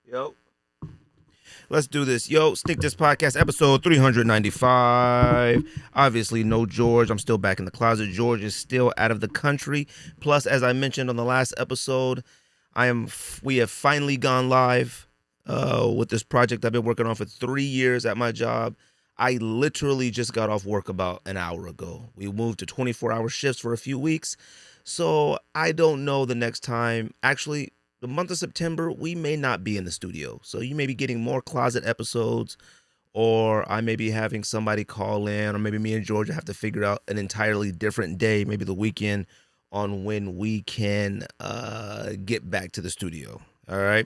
Yo, let's do this. Yo, Stick This Podcast, episode 395. Obviously, no George. I'm still back in the closet. George is still out of the country. Plus, as I mentioned on the last episode, we have finally gone live with this project I've been working on for 3 years at my job. I literally just got off work about an hour ago. We moved to 24-hour shifts for a few weeks. So I don't know the next time. Actually, the month of September, we may not be in the studio. So you may be getting more closet episodes, or I may be having somebody call in, or maybe me and Georgia have to figure out an entirely different day, maybe the weekend, on when we can get back to the studio. All right.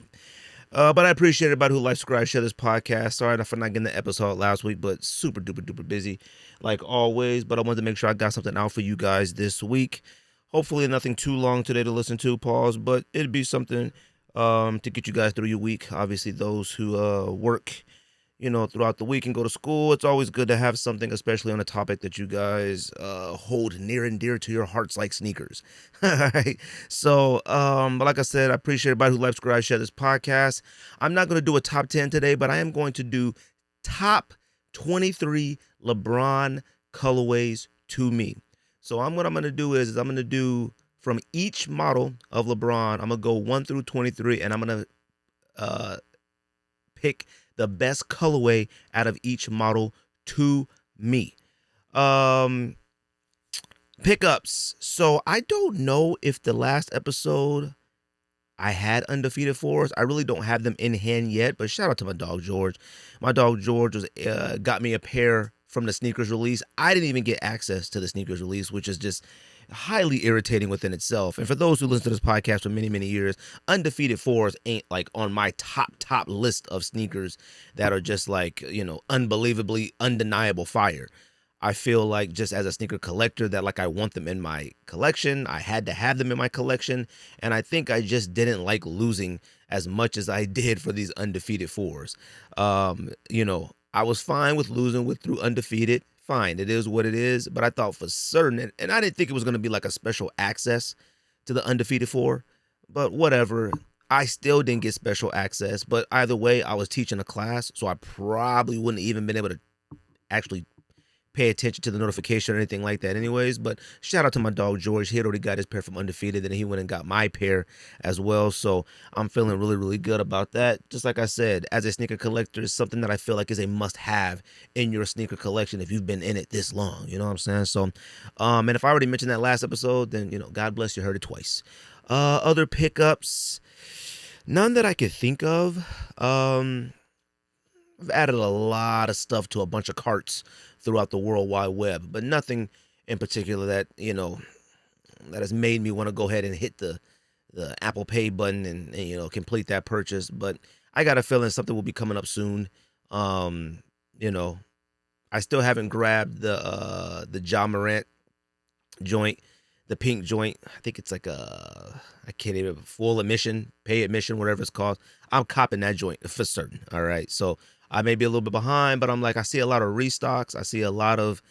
But I appreciate everybody who likes, subscribe, share this podcast. Sorry for not getting the episode last week, but super duper duper busy like always. But I wanted to make sure I got something out for you guys this week. Hopefully nothing too long today to listen to, pause, but it'd be something to get you guys through your week. Obviously, those who work, throughout the week and go to school, it's always good to have something, especially on a topic that you guys hold near and dear to your hearts, like sneakers. All right. So, but like I said, I appreciate everybody who likes, subscribe, share this podcast. I'm not going to do a top 10 today, but I am going to do top 23 LeBron colorways to me. So what I'm gonna do is I'm gonna do from each model of LeBron. I'm gonna go 1 through 23, and I'm gonna uh, pick the best colorway out of each model to me. Um, Pickups. So I don't know if the last episode I had undefeated fours. I really don't have them in hand yet, but shout out to my dog George. My dog George got me a pair from the sneakers release. I didn't even get access to the sneakers release, which is just highly irritating within itself. And for those who listen to this podcast for many, many years, undefeated fours ain't like on my top list of sneakers that are just like, unbelievably undeniable fire. I feel like just as a sneaker collector that like I want them in my collection. I had to have them in my collection. And I think I just didn't like losing as much as I did for these undefeated fours. I was fine with losing with through undefeated. Fine, it is what it is. But I thought for certain, and I didn't think it was going to be like a special access to the undefeated four. But whatever. I still didn't get special access. But either way, I was teaching a class, so I probably wouldn't even been able to actually pay attention to the notification or anything like that anyways. But shout out to my dog George. He had already got his pair from Undefeated, and he went and got my pair as well. So I'm feeling really, really good about that. Just like I said, as a sneaker collector, it's something that I feel like is a must-have in your sneaker collection if you've been in it this long. You know what I'm saying? So, and if I already mentioned that last episode, then, God bless you, heard it twice. Other pickups, none that I could think of. I've added a lot of stuff to a bunch of carts throughout the World Wide Web, but nothing in particular that that has made me want to go ahead and hit the Apple Pay button and complete that purchase. But I got a feeling something will be coming up soon. Um, you know, I still haven't grabbed the John Morant joint, the pink joint. I think it's like I can't even full admission, pay admission, whatever it's called. I'm copping that joint for certain. All right, so I may be a little bit behind, but I'm like I see a lot of restocks. I see a lot of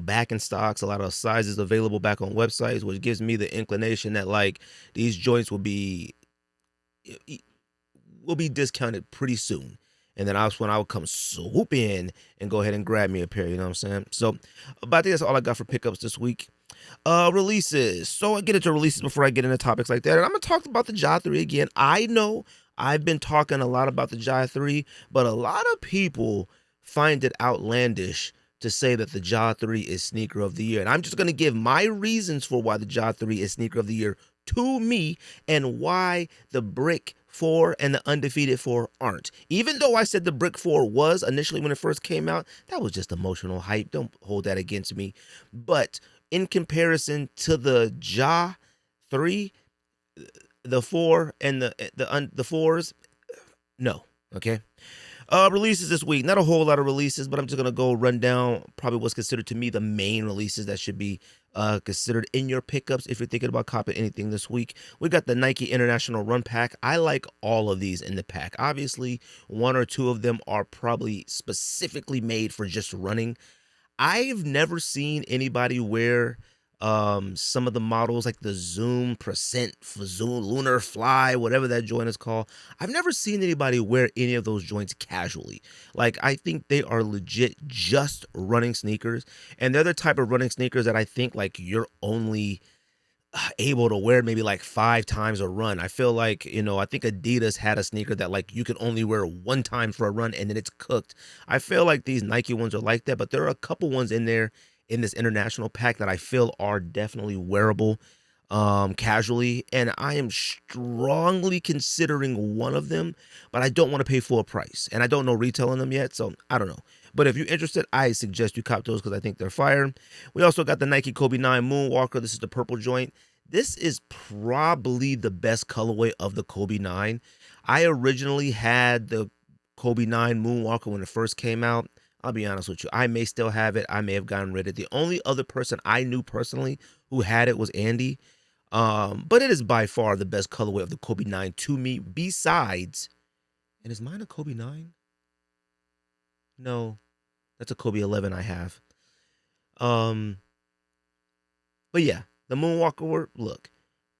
back in stocks, a lot of sizes available back on websites, which gives me the inclination that like these joints will be discounted pretty soon. And then that's when I would come swoop in and go ahead and grab me a pair. You know what I'm saying? So, but I think that's all I got for pickups this week. Releases. So I get into releases before I get into topics like that. And I'm gonna talk about the Ja 3 again. I know I've been talking a lot about the Ja 3, but a lot of people find it outlandish to say that the Ja 3 is sneaker of the year. And I'm just gonna give my reasons for why the Ja 3 is sneaker of the year to me and why the Brick 4 and the Undefeated 4 aren't. Even though I said the Brick 4 was initially when it first came out, that was just emotional hype. Don't hold that against me. But in comparison to the Ja 3, the 4 and the 4s, no. Okay. Releases this week. Not a whole lot of releases, but I'm just gonna go run down probably what's considered to me the main releases that should be considered in your pickups if you're thinking about copying anything this week. We got the Nike International Run Pack. I like all of these in the pack. Obviously, one or two of them are probably specifically made for just running. I've never seen anybody wear Some of the models like the Zoom Percent for Zoom Lunar Fly, whatever that joint is called. I've never seen anybody wear any of those joints casually. Like, I think they are legit just running sneakers, and they're the type of running sneakers that I think like you're only able to wear maybe like 5 times a run. I feel like, I think Adidas had a sneaker that like you could only wear one time for a run and then it's cooked. I feel like these Nike ones are like that, but there are a couple ones in there in this international pack that I feel are definitely wearable casually, and I am strongly considering one of them, but I don't want to pay full price and I don't know retail on them yet, so I don't know. But if you're interested, I suggest you cop those because I think they're fire. We also got the Nike Kobe 9 Moonwalker. This is the purple joint. This is probably the best colorway of the Kobe 9. I originally had the Kobe 9 Moonwalker when it first came out. I'll be honest with you. I may still have it. I may have gotten rid of it. The only other person I knew personally who had it was Andy. But it is by far the best colorway of the Kobe 9 to me, besides, and is mine a Kobe 9? No, that's a Kobe 11 I have. Um, but yeah, the Moonwalker, look,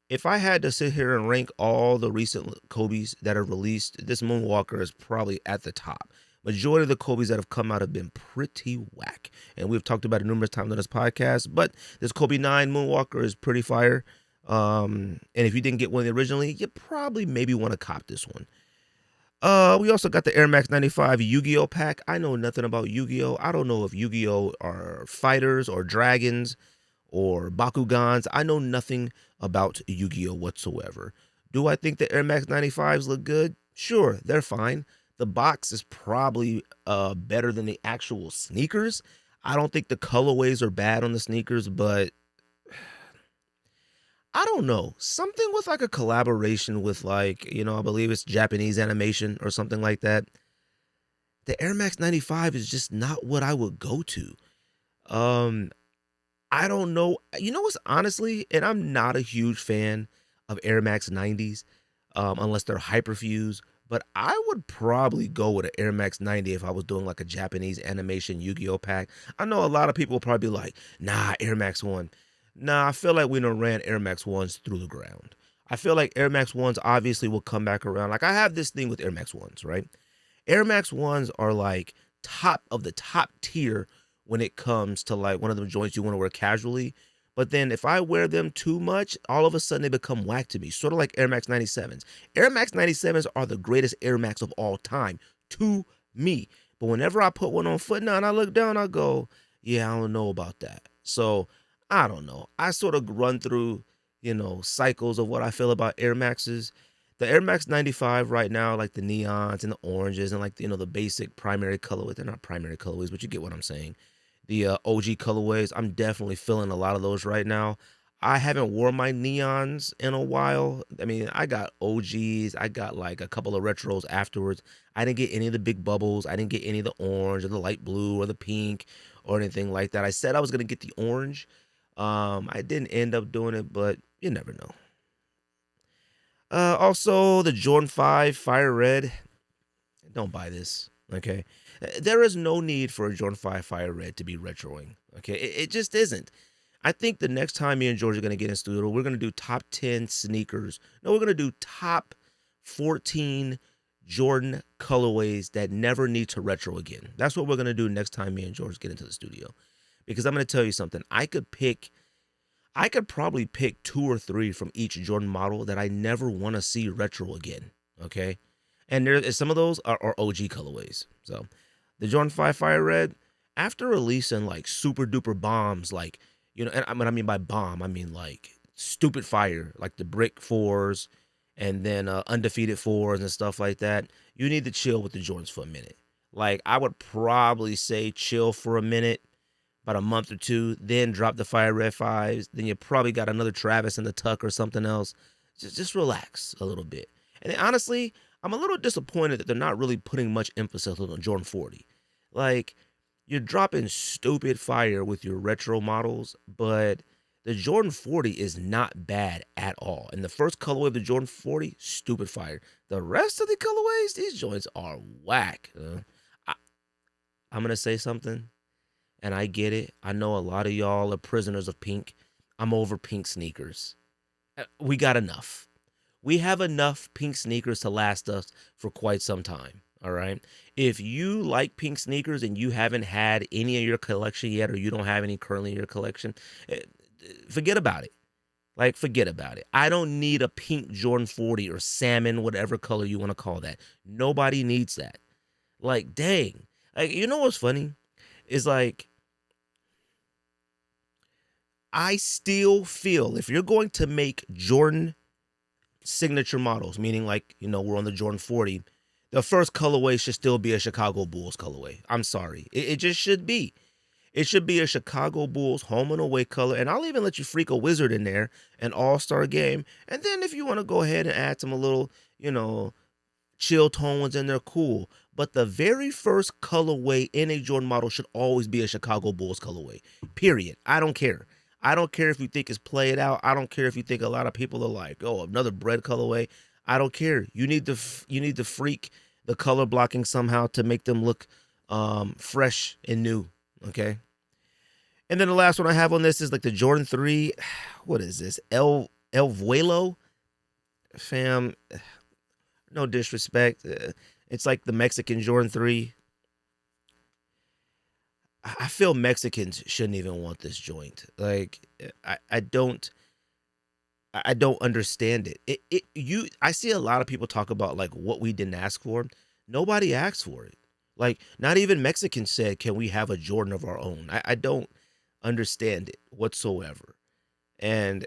if I had to sit here and rank all the recent Kobe's that are released, this Moonwalker is probably at the top. Majority of the Kobe's that have come out have been pretty whack. And we've talked about it numerous times on this podcast, but this Kobe 9 Moonwalker is pretty fire. And if you didn't get one originally, you probably maybe want to cop this one. We also got the Air Max 95 Yu-Gi-Oh pack. I know nothing about Yu-Gi-Oh. I don't know if Yu-Gi-Oh are fighters or dragons or Bakugans. I know nothing about Yu-Gi-Oh whatsoever. Do I think the Air Max 95s look good? Sure, they're fine. The box is probably better than the actual sneakers. I don't think the colorways are bad on the sneakers, but I don't know. Something with like a collaboration with like, I believe it's Japanese animation or something like that. The Air Max 95 is just not what I would go to. Um, I don't know. You know what's honestly, and I'm not a huge fan of Air Max 90s, unless they're hyperfuse. But I would probably go with an Air Max 90 if I was doing like a Japanese animation Yu-Gi-Oh pack. I know a lot of people will probably be like, nah, Air Max 1. Nah, I feel like we done ran Air Max 1s through the ground. I feel like Air Max 1s obviously will come back around. Like I have this thing with Air Max 1s, right? Air Max 1s are like top of the top tier when it comes to like one of the joints you want to wear casually. But then if I wear them too much, all of a sudden they become whack to me. Sort of like Air Max 97s. Air Max 97s are the greatest Air Max of all time to me. But whenever I put one on foot now and I look down, I go, yeah, I don't know about that. So I don't know. I sort of run through, cycles of what I feel about Air Maxes. The Air Max 95 right now, like the neons and the oranges and like, the basic primary colorways. They're not primary colorways, but you get what I'm saying. The OG colorways, I'm definitely feeling a lot of those right now. I haven't worn my neons in a while. I mean, I got OGs. I got like a couple of retros afterwards. I didn't get any of the big bubbles. I didn't get any of the orange or the light blue or the pink or anything like that. I said I was going to get the orange. I didn't end up doing it, but you never know. Also, the Jordan 5 Fire Red. Don't buy this, okay? There is no need for a Jordan 5 Fire Red to be retroing, okay? It just isn't. I think the next time me and George are going to get in studio, we're going to do top 10 sneakers. No, we're going to do top 14 Jordan colorways that never need to retro again. That's what we're going to do next time me and George get into the studio. Because I'm going to tell you something. I could probably pick 2 or 3 from each Jordan model that I never want to see retro again, okay? And some of those are OG colorways. So the Jordan 5 Fire Red, after releasing like super duper bombs, like, and when I mean by bomb, I mean like stupid fire, like the Brick 4s and then Undefeated 4s and stuff like that, you need to chill with the Jordans for a minute. Like I would probably say chill for a minute, about a month or 2, then drop the Fire Red 5s. Then you probably got another Travis in the tuck or something else. Just relax a little bit. And honestly, I'm a little disappointed that they're not really putting much emphasis on Jordan 40. Like, you're dropping stupid fire with your retro models, but the Jordan 40 is not bad at all. And the first colorway of the Jordan 40, stupid fire. The rest of the colorways, these joints are whack. I'm going to say something, and I get it. I know a lot of y'all are prisoners of pink. I'm over pink sneakers. We got enough. We have enough pink sneakers to last us for quite some time. All right. If you like pink sneakers and you haven't had any in your collection yet, or you don't have any currently in your collection, eh, forget about it. Like, forget about it. I don't need a pink Jordan 40 or salmon, whatever color you want to call that. Nobody needs that. Like, dang. Like, you know what's funny? Is like, I still feel if you're going to make Jordan signature models, meaning like, we're on the Jordan 40, the first colorway should still be a Chicago Bulls colorway. I'm sorry. It just should be. It should be a Chicago Bulls home and away color. And I'll even let you freak a Wizard in there, an all-star game. And then if you want to go ahead and add some a little, chill tones in there, cool. But the very first colorway in a Jordan model should always be a Chicago Bulls colorway. Period. I don't care. I don't care if you think it's played out. I don't care if you think a lot of people are like, oh, another bread colorway. I don't care. You need to freak the color blocking somehow to make them look fresh and new. Okay. And then the last one I have on this is like the Jordan 3. What is this? El Vuelo? Fam, no disrespect. It's like the Mexican Jordan 3. I feel Mexicans shouldn't even want this joint. Like, I don't understand it. I see a lot of people talk about like what we didn't ask for. Nobody asked for it. Like, not even Mexicans said, can we have a Jordan of our own? I don't understand it whatsoever. And,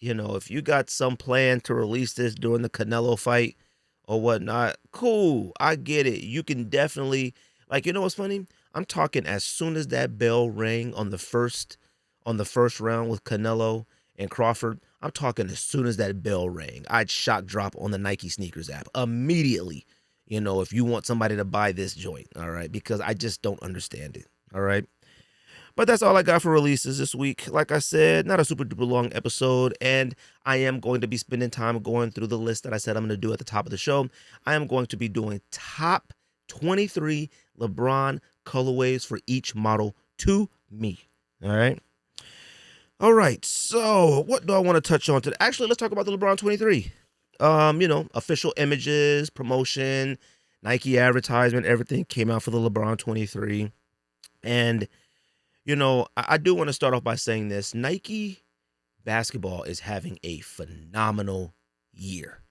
if you got some plan to release this during the Canelo fight or whatnot, cool. I get it. You can definitely, like, what's funny? I'm talking as soon as that bell rang on the first round with Canelo and Crawford, I'm talking as soon as that bell rang, I'd shock drop on the Nike sneakers app immediately. If you want somebody to buy this joint, all right, because I just don't understand it, all right. But that's all I got for releases this week. Like I said, not a super duper long episode, and I am going to be spending time going through the list that I said I'm going to do at the top of the show. I am going to be doing top 23 LeBron colorways for each model to me, all right. All right, so what do I want to touch on today? Actually, let's talk about the LeBron 23. Official images, promotion, Nike advertisement, everything came out for the LeBron 23. And, I do want to start off by saying this. Nike basketball is having a phenomenal year.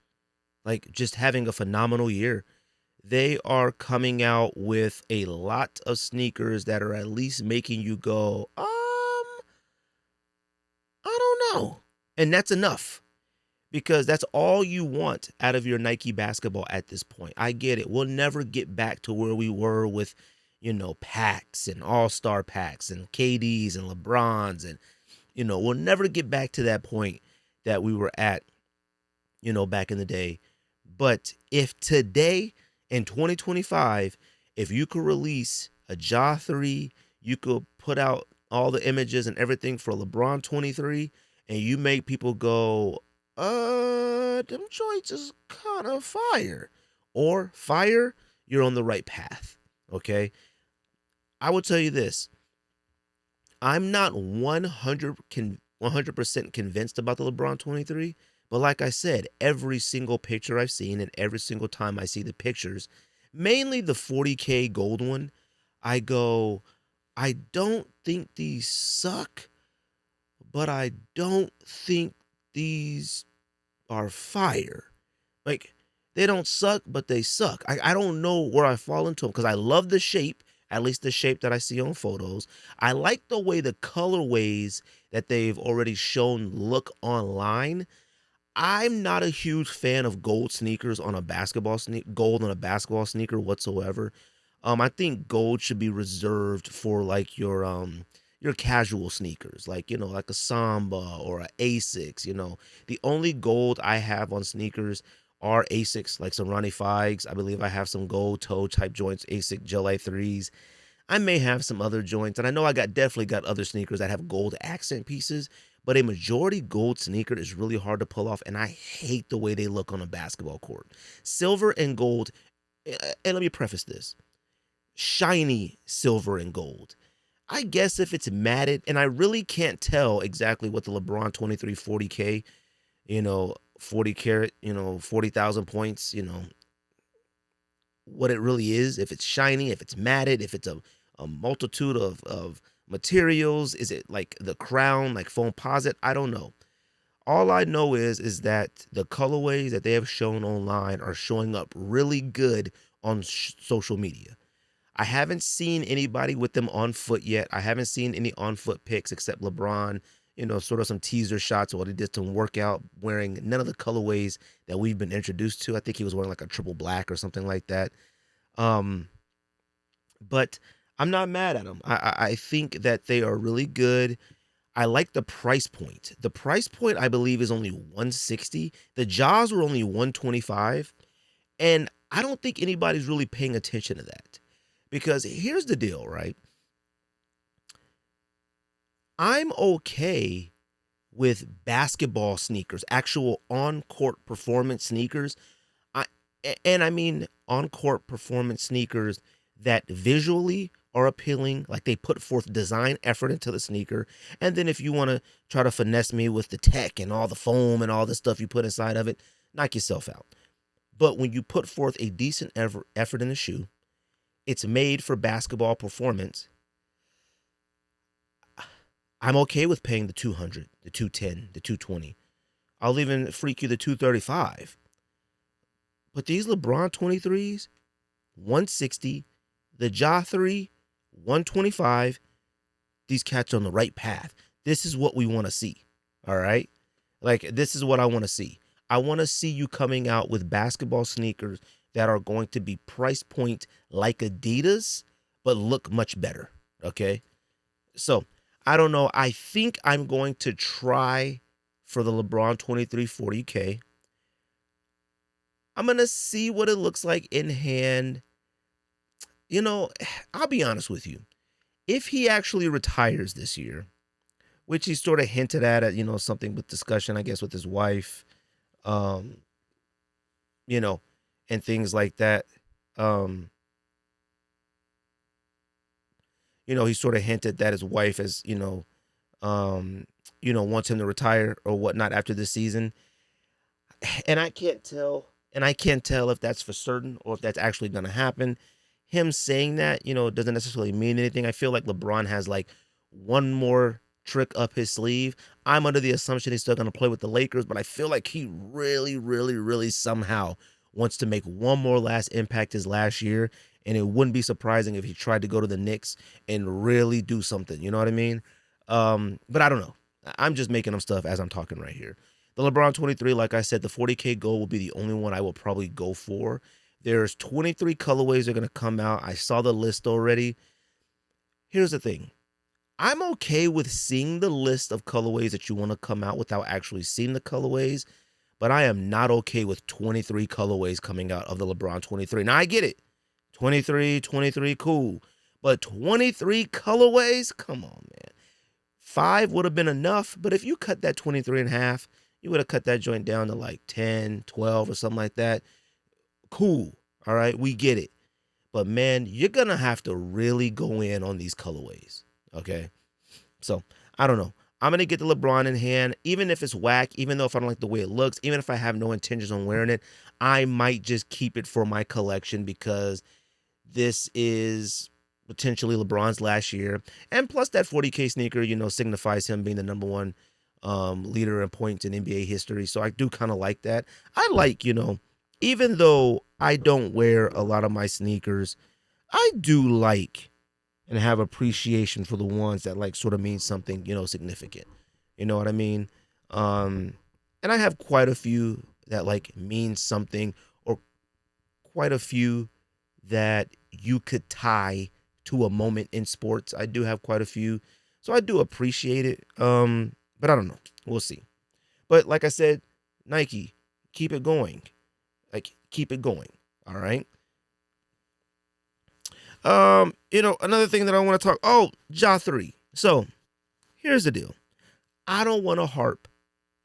Like, just having a phenomenal year. They are coming out with a lot of sneakers that are at least making you go, I don't know. And that's enough. Because that's all you want out of your Nike basketball at this point. I get it. We'll never get back to where we were with, packs and all-star packs and KDs and LeBrons. And, we'll never get back to that point that we were at, back in the day. But if today in 2025, if you could release a Ja 3, you could put out all the images and everything for LeBron 23, and you make people go, them joints is kind of fire. Or fire, you're on the right path. Okay? I will tell you this. I'm not 100% convinced about the LeBron 23, but like I said, every single picture I've seen and every single time I see the pictures, mainly the 40K gold one, I go, I don't think these suck, but I don't think these are fire. Like, they don't suck, but they suck. I don't know where I fall into them because I love the shape, at least the shape that I see on photos. I like the way the colorways that they've already shown look online. I'm not a huge fan of gold sneakers on a basketball gold on a basketball sneaker whatsoever. I think gold should be reserved for like your casual sneakers, like, like a Samba or a Asics. The only gold I have on sneakers are Asics, like some Ronnie Figs. I believe I have some gold toe type joints, Asic Gel A3s. I may have some other joints, and I know I definitely got other sneakers that have gold accent pieces, but a majority gold sneaker is really hard to pull off, and I hate the way they look on a basketball court. Silver and gold, and let me preface this, shiny silver and gold. I guess if it's matted, and I really can't tell exactly what the LeBron 23 40K, 40 carat, 40,000 points, what it really is. If it's shiny, if it's matted, if it's a multitude of materials, is it like the crown, like foam posit? I don't know. All I know is that the colorways that they have shown online are showing up really good on social media. I haven't seen anybody with them on foot yet. I haven't seen any on foot pics except LeBron, sort of some teaser shots while he did some workout wearing none of the colorways that we've been introduced to. I think he was wearing like a triple black or something like that. Um, but I'm not mad at them. I think that they are really good. I like the price point. The price point, I believe, is only 160. The jaws were only 125. And I don't think anybody's really paying attention to that. Because here's the deal, right? I'm okay with basketball sneakers, actual on-court performance sneakers. I mean on-court performance sneakers that visually are appealing, like they put forth design effort into the sneaker. And then if you want to try to finesse me with the tech and all the foam and all the stuff you put inside of it, knock yourself out. But when you put forth a decent effort in the shoe, it's made for basketball performance. I'm okay with paying the 200, the 210, the 220. I'll even freak you the 235. But these LeBron 23s, 160, the Ja 3, 125, these cats are on the right path. This is what we want to see. All right? Like, this is what I want to see. I want to see you coming out with basketball sneakers that are going to be price point like Adidas, but look much better. Okay? So, I don't know. I think I'm going to try for the LeBron 23 40K. I'm going to see what it looks like in hand. I'll be honest with you. If he actually retires this year, which he sort of hinted at, something with discussion, I guess, with his wife, um, and things like that. He sort of hinted that his wife wants him to retire or whatnot after this season. And I can't tell. And I can't tell if that's for certain or if that's actually going to happen. Him saying that, doesn't necessarily mean anything. I feel like LeBron has like one more trick up his sleeve. I'm under the assumption he's still going to play with the Lakers, but I feel like he really, really, really somehow wants to make one more last impact his last year. And it wouldn't be surprising if he tried to go to the Knicks and really do something. You know what I mean? But I don't know. I'm just making up stuff as I'm talking right here. The LeBron 23, like I said, the 40K gold will be the only one I will probably go for. There's 23 colorways that are going to come out. I saw the list already. Here's the thing. I'm okay with seeing the list of colorways that you want to come out without actually seeing the colorways, but I am not okay with 23 colorways coming out of the LeBron 23. Now, I get it. 23, cool. But 23 colorways? Come on, man. 5 would have been enough, but if you cut that 23 in half, you would have cut that joint down to like 10, 12 or something like that. Cool. All right, we get it. But, man, you're going to have to really go in on these colorways, okay? So, I don't know. I'm going to get the LeBron in hand, even if it's whack, even though if I don't like the way it looks, even if I have no intentions on wearing it, I might just keep it for my collection because this is potentially LeBron's last year. And plus that 40K sneaker, signifies him being the number one leader in points in NBA history. So I do kind of like that. I like, even though I don't wear a lot of my sneakers, I do like and have appreciation for the ones that like sort of mean something, significant. You know what I mean? And I have quite a few that like mean something, or quite a few that you could tie to a moment in sports. I do have quite a few. So I do appreciate it. But I don't know. We'll see. But like I said, Nike, keep it going. Like, keep it going. All right. Another thing that I want to talk. Oh, Ja 3. So here's the deal. I don't want to harp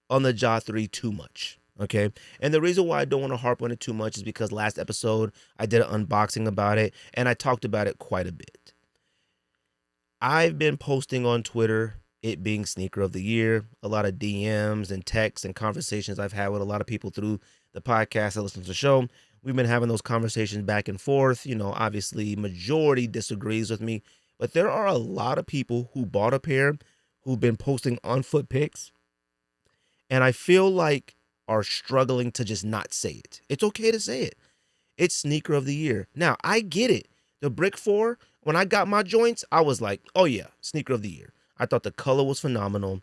on the Ja 3 too much. Okay. And the reason why I don't want to harp on it too much is because last episode I did an unboxing about it and I talked about it quite a bit. I've been posting on Twitter, it being sneaker of the year, a lot of DMs and texts and conversations I've had with a lot of people through the podcast that listen to the show. We've been having those conversations back and forth. Obviously, majority disagrees with me, but there are a lot of people who bought a pair who've been posting on foot pics, and I feel like are struggling to just not say it. It's okay to say it. It's sneaker of the year. Now, I get it. The Brick 4, when I got my joints, I was like, oh yeah, sneaker of the year. I thought the color was phenomenal.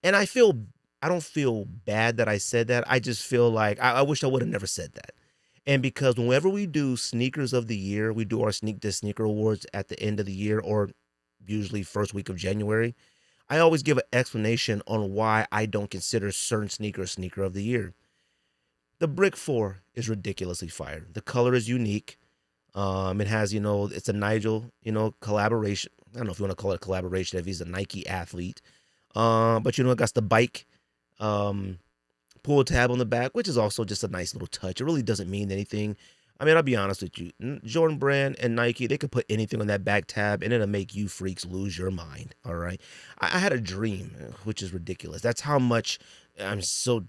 And I don't feel bad that I said that. I just feel like I wish I would have never said that. And because whenever we do sneakers of the year, we do our sneaker awards at the end of the year or usually first week of January. I always give an explanation on why I don't consider certain sneakers sneaker of the year. The Brick 4 is ridiculously fire. The color is unique. It has, it's a Nigel, collaboration. I don't know if you want to call it a collaboration if he's a Nike athlete. But it got the bike pull tab on the back, which is also just a nice little touch. It really doesn't mean anything. I mean, I'll be honest with you. Jordan Brand and Nike, they could put anything on that back tab and it'll make you freaks lose your mind. All right. I had a dream, which is ridiculous. That's how much I'm so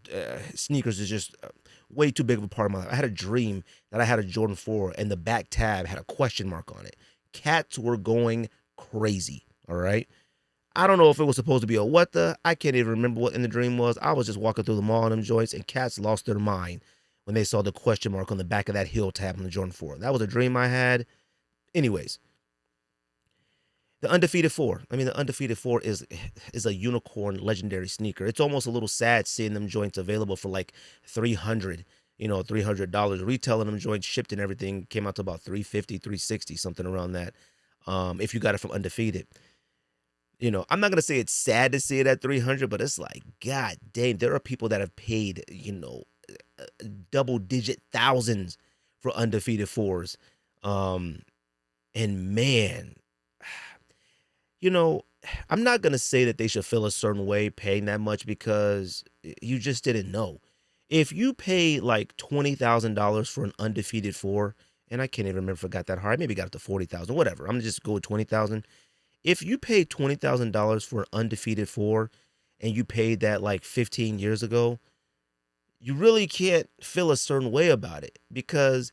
sneakers is just way too big of a part of my life. I had a dream that I had a Jordan 4 and the back tab had a question mark on it. Cats were going crazy. All right. I don't know if it was supposed to be a what the. I can't even remember what in the dream was. I was just walking through the mall in them joints and cats lost their mind when they saw the question mark on the back of that heel tab on the Jordan 4. That was a dream I had. Anyways, the Undefeated 4. I mean, the Undefeated 4 is a unicorn legendary sneaker. It's almost a little sad seeing them joints available for like $300, retailing them joints, shipped and everything, came out to about $350, $360, something around that. If you got it from Undefeated. I'm not going to say it's sad to see it at 300, but it's like, God dang, there are people that have paid, double digit thousands for Undefeated 4s. And man, I'm not going to say that they should feel a certain way paying that much because you just didn't know. If you pay like $20,000 for an Undefeated 4, and I can't even remember if I got that high, maybe got it to 40,000, whatever. I'm going to just go with 20,000. If you paid $20,000 for an Undefeated 4 and you paid that like 15 years ago, you really can't feel a certain way about it because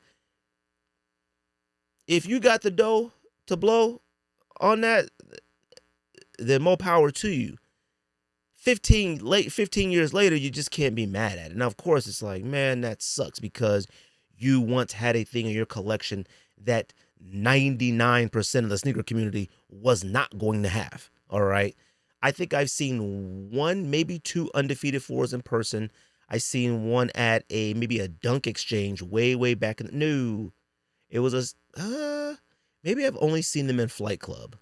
if you got the dough to blow on that, then more power to you. 15 years later, you just can't be mad at it. Now, of course, it's like, man, that sucks because you once had a thing in your collection that 99% of the sneaker community was not going to have. All right. I think I've seen one, maybe two Undefeated 4s in person. I seen one at maybe a Dunk Exchange way back in the new. It was maybe I've only seen them in Flight Club.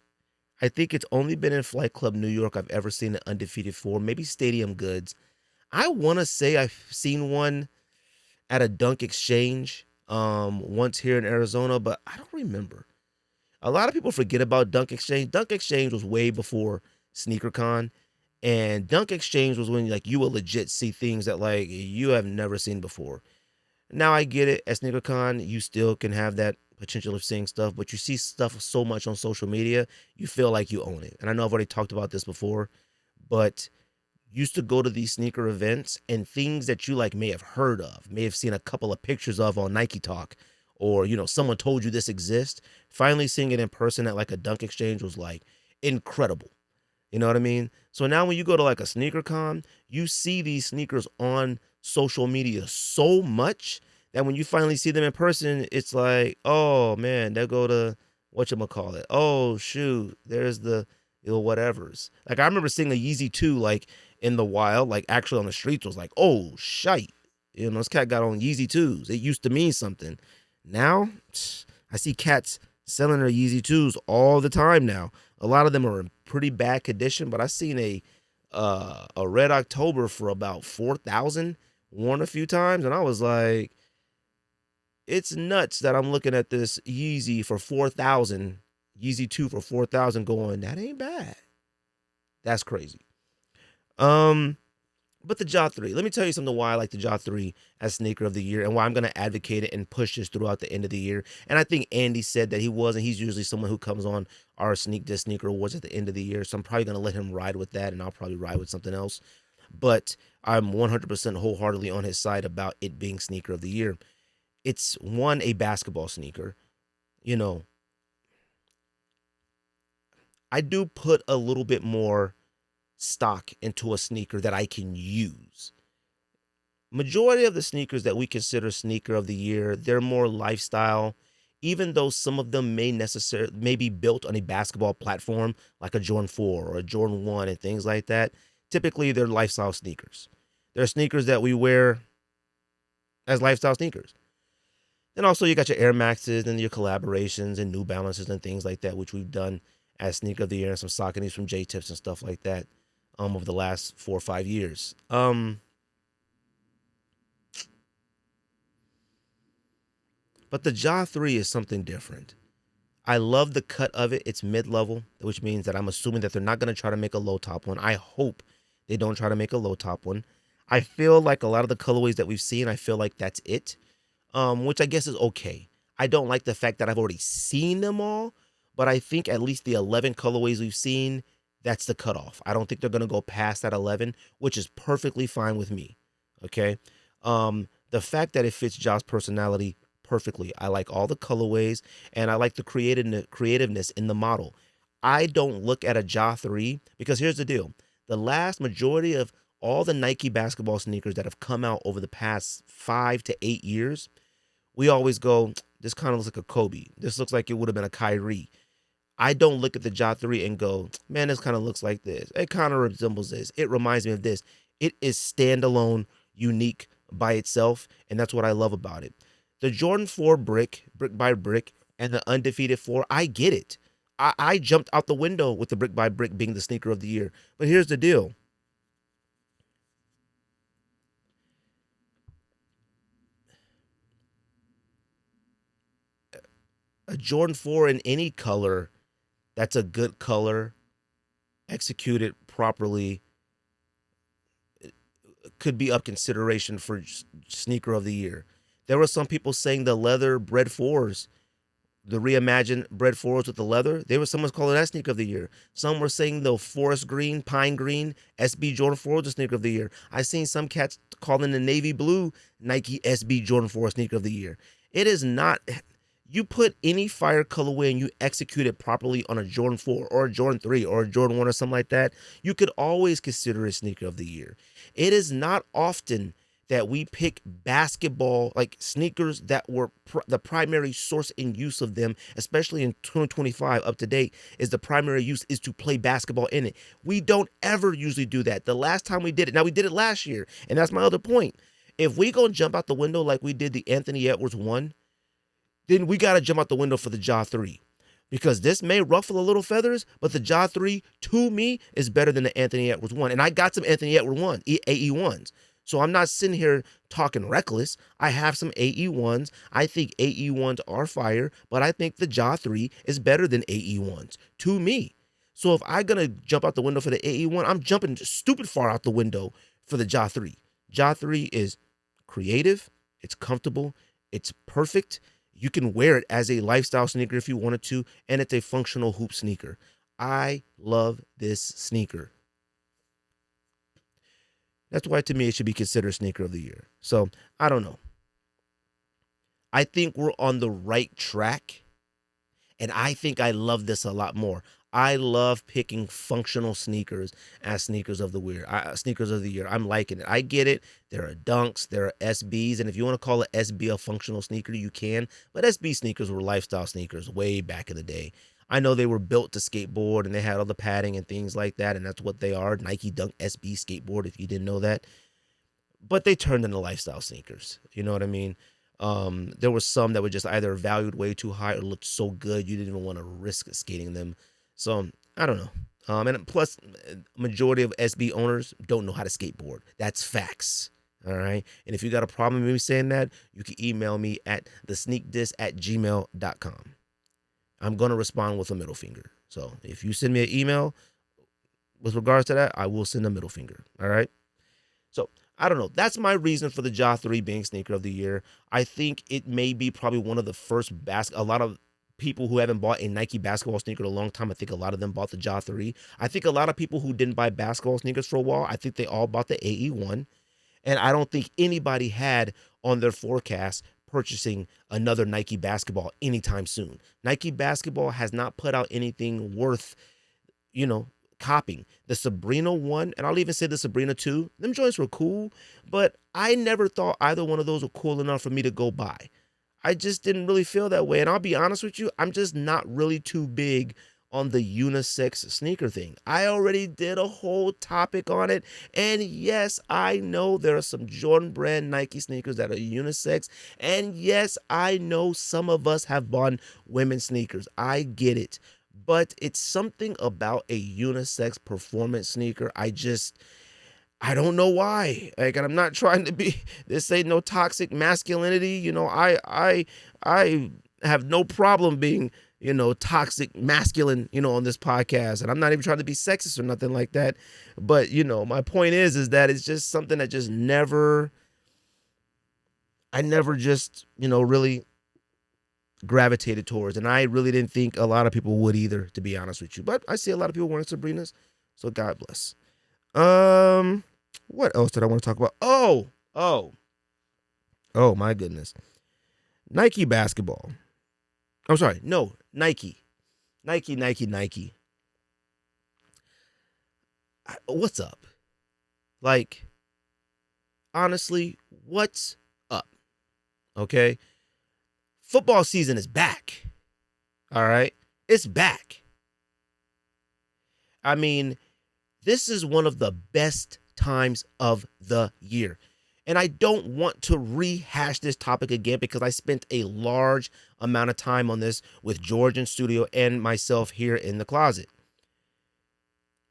I think it's only been in Flight Club New York I've ever seen an Undefeated 4, maybe Stadium Goods. I want to say I've seen one at a Dunk Exchange once here in Arizona, but I don't remember. A lot of people forget about Dunk Exchange. Dunk Exchange was way before SneakerCon, and Dunk Exchange was when like you will legit see things that like you have never seen before. Now I get it. At SneakerCon, you still can have that potential of seeing stuff, but you see stuff so much on social media, you feel like you own it. And I know I've already talked about this before, but used to go to these sneaker events and things that you like may have heard of, may have seen a couple of pictures of on Nike Talk, or someone told you this exists. Finally seeing it in person at like a Dunk Exchange was like incredible. You know what I mean? So now when you go to like a sneaker con, you see these sneakers on social media so much that when you finally see them in person, it's like, oh man, they go to whatchamacallit. Oh shoot, there's the whatevers. Like I remember seeing a Yeezy 2 like in the wild, like actually on the streets, was like, oh shite. This cat got on Yeezy 2s. It used to mean something. Now, I see cats selling their Yeezy 2s all the time now. A lot of them are in pretty bad condition, but I seen a Red October for about 4,000 worn a few times, and I was like, it's nuts that I'm looking at this Yeezy for 4,000, Yeezy 2 for 4,000 going, that ain't bad. That's crazy. But the Ja 3, let me tell you something why I like the Ja 3 as sneaker of the year and why I'm going to advocate it and push this throughout the end of the year. And I think Andy said that he was, and he's usually someone who comes on our Sneak This Sneaker Awards at the end of the year. So I'm probably going to let him ride with that, and I'll probably ride with something else. But I'm 100% wholeheartedly on his side about it being sneaker of the year. It's one, a basketball sneaker. You know, I do put a little bit more stock into a sneaker that I can use. Majority of the sneakers that we consider sneaker of the year, they're more lifestyle, even though some of them may be built on a basketball platform like a Jordan 4 or a Jordan 1 and things like that. Typically they're lifestyle sneakers. They're sneakers that we wear as lifestyle sneakers. Then also you got your Air Maxes and your collaborations and New Balances and things like that, which we've done as sneaker of the year, and some Sauconys from J Tips and stuff like that over the last 4 or 5 years. But the Ja 3 is something different. I love the cut of it. It's mid-level, which means that I'm assuming that they're not going to try to make a low top one. I hope they don't try to make a low top one. I feel like a lot of the colorways that we've seen, I feel like that's it, which I guess is okay. I don't like the fact that I've already seen them all, but I think at least the 11 colorways we've seen, that's the cutoff. I don't think they're going to go past that 11, which is perfectly fine with me. Okay. The fact that it fits Ja's personality perfectly. I like all the colorways, and I like the creativeness in the model. I don't look at a Ja 3 because here's the deal. The last majority of all the Nike basketball sneakers that have come out over the past 5 to 8 years, we always go, this kind of looks like a Kobe. This looks like it would have been a Kyrie. I don't look at the Ja 3 and go, man, this kind of looks like this. It kind of resembles this. It reminds me of this. It is standalone, unique by itself, and that's what I love about it. The Jordan 4 brick by brick, and the Undefeated 4, I get it. I jumped out the window with the brick by brick being the sneaker of the year. But here's the deal. A Jordan 4 in any color, that's a good color, executed properly, could be up consideration for sneaker of the year. There were some people saying the leather Bread 4s, the reimagined Bread 4s with the leather, there was someone's calling that sneaker of the year. Some were saying the forest green, pine green SB Jordan 4 was the sneaker of the year. I seen some cats calling the navy blue Nike SB Jordan 4 sneaker of the year. It is not. You put any fire colorway and you execute it properly on a Jordan 4 or a Jordan 3 or a Jordan 1 or something like that, you could always consider it sneaker of the year. It is not often that we pick basketball like sneakers that were the primary source and use of them, especially in 2025 up to date, is the primary use is to play basketball in it. We don't ever usually do that. The last time we did it, now we did it last year, and that's my other point. If we go and jump out the window like we did the Anthony Edwards one, then we got to jump out the window for the Ja 3. Because this may ruffle a little feathers, but the Ja 3, to me, is better than the Anthony Edwards 1. And I got some Anthony Edwards 1, AE1s. So I'm not sitting here talking reckless. I have some AE1s. I think AE1s are fire, but I think the Ja 3 is better than AE1s, to me. So if I'm going to jump out the window for the AE1, I'm jumping stupid far out the window for the Ja 3. Ja 3 is creative, it's comfortable, it's perfect. You can wear it as a lifestyle sneaker if you wanted to, and it's a functional hoop sneaker. I love this sneaker. That's why, to me, it should be considered sneaker of the year. So, I don't know. I think we're on the right track, and I think I love this a lot more. I love picking functional sneakers as sneakers of the year. Sneakers of the year. I'm liking it. I get it. There are dunks, there are SBs, and if you want to call it SB a functional sneaker, you can. But SB sneakers were lifestyle sneakers way back in the day. I know they were built to skateboard, and they had all the padding and things like that, and that's what they are. Nike Dunk SB skateboard, if you didn't know that. But they turned into lifestyle sneakers. You know what I mean? There were some that were just either valued way too high or looked so good you didn't even want to risk skating them. So I don't know. And plus, majority of SB owners don't know how to skateboard. That's facts. All right. And if you got a problem with me saying that, you can email me at thesneakdis@gmail.com. I'm going to respond with a middle finger. So if you send me an email with regards to that, I will send a middle finger. All right. So I don't know. That's my reason for the Ja 3 being sneaker of the year. I think it may be probably one of the first a lot of people who haven't bought a Nike basketball sneaker in a long time. I think a lot of them bought the Ja 3. I think a lot of people who didn't buy basketball sneakers for a while, I think they all bought the AE1. And I don't think anybody had on their forecast purchasing another Nike basketball anytime soon. Nike basketball has not put out anything worth, you know, copying. The Sabrina one, and I'll even say the Sabrina two, them joints were cool, but I never thought either one of those were cool enough for me to go buy. I just didn't really feel that way. And I'll be honest with you, I'm just not really too big on the unisex sneaker thing. I already did a whole topic on it. And yes, I know there are some Jordan brand Nike sneakers that are unisex. And yes, I know some of us have bought women's sneakers. I get it. But it's something about a unisex performance sneaker. I don't know why. Like, and I'm not trying to be, this ain't no toxic masculinity. You know, I have no problem being, you know, toxic masculine, you know, on this podcast. And I'm not even trying to be sexist or nothing like that. But, you know, my point is that it's just something that just I never just, you know, really gravitated towards. And I really didn't think a lot of people would either, to be honest with you. But I see a lot of people wearing Sabrinas. So God bless. What else did I want to talk about? Oh my goodness. Nike basketball. I'm sorry. No, Nike. What's up? Like, honestly, what's up? Okay. Football season is back. All right. It's back. I mean, this is one of the best times of the year. And I don't want to rehash this topic again because I spent a large amount of time on this with George in studio and myself here in the closet.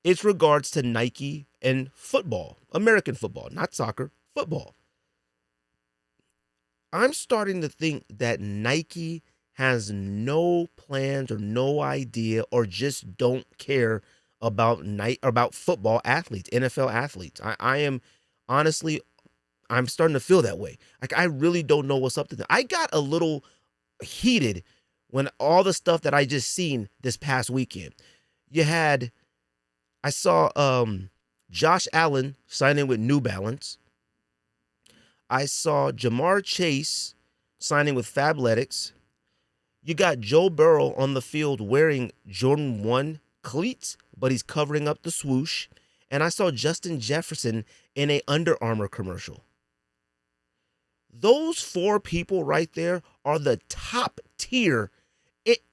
It's regards to Nike and football, American football, not soccer, football. I'm starting to think that Nike has no plans or no idea or just don't care about football athletes, NFL athletes. I am honestly, I'm starting to feel that way. Like, I really don't know what's up to them. I got a little heated when all the stuff that I just seen this past weekend. I saw Josh Allen signing with New Balance. I saw Jamar Chase signing with Fabletics. You got Joe Burrow on the field wearing Jordan 1 cleats, but he's covering up the swoosh. And I saw Justin Jefferson in a Under Armour commercial. Those four people right there are the top tier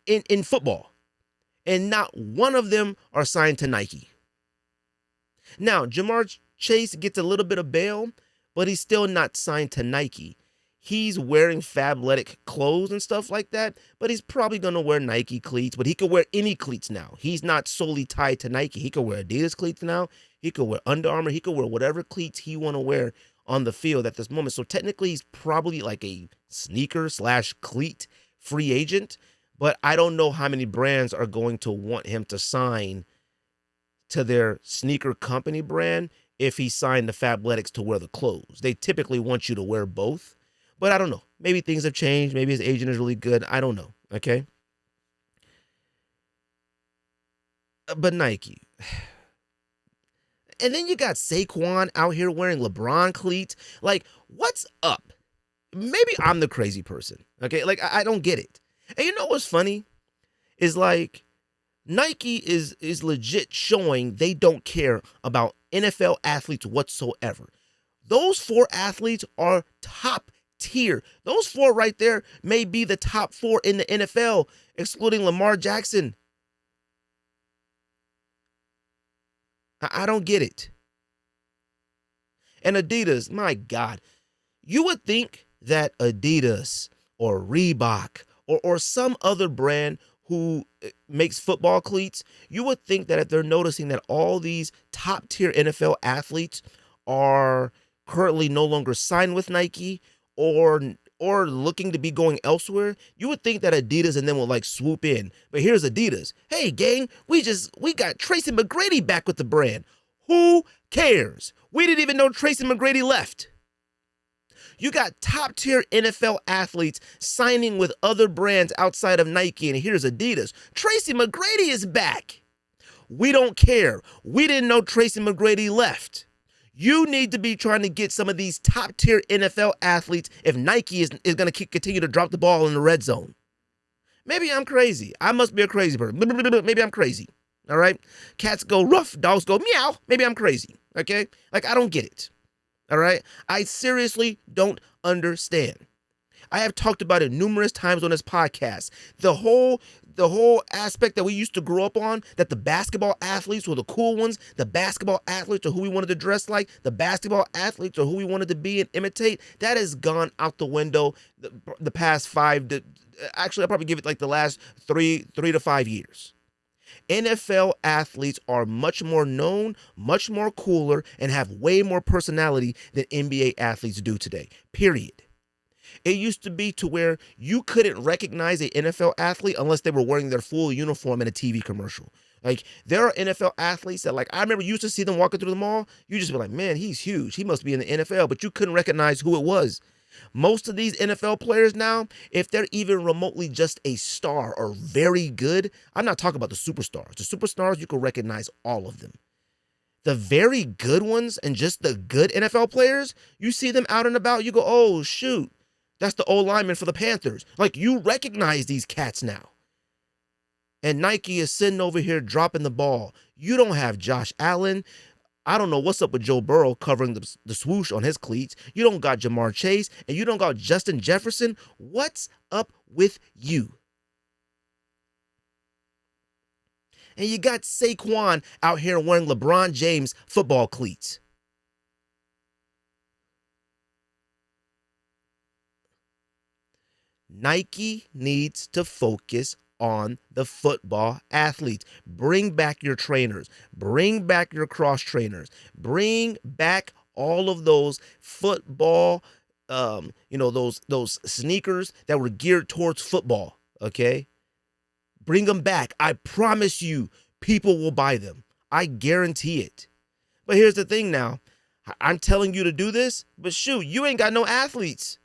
in football. And not one of them are signed to Nike. Now, Jamar Chase gets a little bit of bail, but he's still not signed to Nike. He's wearing Fabletic clothes and stuff like that, but he's probably going to wear Nike cleats, but he could wear any cleats now. He's not solely tied to Nike. He could wear Adidas cleats now. He could wear Under Armour. He could wear whatever cleats he want to wear on the field at this moment. So technically, he's probably like a sneaker/cleat free agent, but I don't know how many brands are going to want him to sign to their sneaker company brand if he signed the Fabletics to wear the clothes. They typically want you to wear both, but I don't know. Maybe things have changed. Maybe his agent is really good. I don't know, okay? But Nike. And then you got Saquon out here wearing LeBron cleats. Like, what's up? Maybe I'm the crazy person, okay? Like, I don't get it. And you know what's funny? Is like, Nike is legit showing they don't care about NFL athletes whatsoever. Those four athletes are top tier. Those four right there may be the top four in the NFL, excluding Lamar Jackson. I don't get it. And Adidas, my God, you would think that Adidas or Reebok or some other brand who makes football cleats, you would think that if they're noticing that all these top tier NFL athletes are currently no longer signed with Nike or looking to be going elsewhere, you would think that Adidas and them will like swoop in. But here's Adidas. Hey gang, we got Tracy McGrady back with the brand. Who cares? We didn't even know Tracy McGrady left. You got top-tier NFL athletes signing with other brands outside of Nike, and here's Adidas. Tracy McGrady is back. We don't care. We didn't know Tracy McGrady left. You need to be trying to get some of these top-tier NFL athletes if Nike is going to continue to drop the ball in the red zone. Maybe I'm crazy. I must be a crazy person. Maybe I'm crazy. All right? Cats go rough, dogs go meow. Maybe I'm crazy. Okay? Like, I don't get it. All right? I seriously don't understand. I have talked about it numerous times on this podcast. The whole aspect that we used to grow up on, that the basketball athletes were the cool ones, the basketball athletes are who we wanted to dress like, the basketball athletes are who we wanted to be and imitate, that has gone out the window the past actually, I'll probably give it like the last three to 5 years. NFL athletes are much more known, much more cooler, and have way more personality than NBA athletes do today, period. It used to be to where you couldn't recognize an NFL athlete unless they were wearing their full uniform in a TV commercial. Like, there are NFL athletes that, like, I remember you used to see them walking through the mall. You just be like, man, he's huge. He must be in the NFL, but you couldn't recognize who it was. Most of these NFL players now, if they're even remotely just a star or very good, I'm not talking about the superstars. The superstars, you can recognize all of them. The very good ones and just the good NFL players, you see them out and about, you go, oh, shoot, that's the old lineman for the Panthers. Like, you recognize these cats now. And Nike is sitting over here dropping the ball. You don't have Josh Allen. I don't know what's up with Joe Burrow covering the swoosh on his cleats. You don't got Jamar Chase, and you don't got Justin Jefferson. What's up with you? And you got Saquon out here wearing LeBron James football cleats. Nike needs to focus on the football athletes. Bring back your trainers. Bring back your cross trainers. Bring back all of those football, those sneakers that were geared towards football, okay? Bring them back. I promise you, people will buy them. I guarantee it. But here's the thing now. I'm telling you to do this, but shoot, you ain't got no athletes.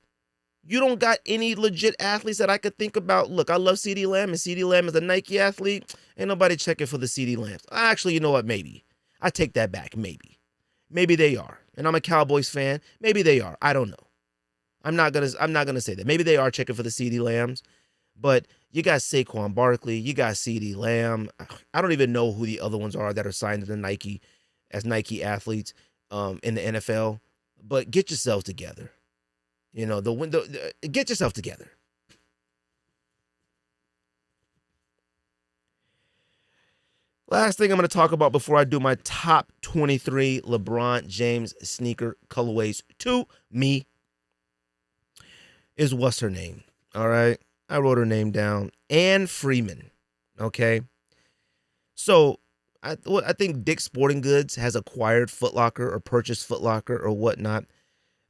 You don't got any legit athletes that I could think about. Look, I love CeeDee Lamb, and CeeDee Lamb is a Nike athlete. Ain't nobody checking for the CeeDee Lambs. Actually, you know what? Maybe. I take that back. Maybe. Maybe they are. And I'm a Cowboys fan. Maybe they are. I don't know. I'm not gonna say that. Maybe they are checking for the CeeDee Lambs. But you got Saquon Barkley. You got CeeDee Lamb. I don't even know who the other ones are that are signed to the Nike as Nike athletes in the NFL. But get yourselves together. You know, get yourself together. Last thing I'm going to talk about before I do my top 23 LeBron James sneaker colorways to me is what's her name. All right. I wrote her name down. Ann Freeman. Okay. So I think Dick's Sporting Goods has acquired Footlocker or purchased Footlocker or whatnot.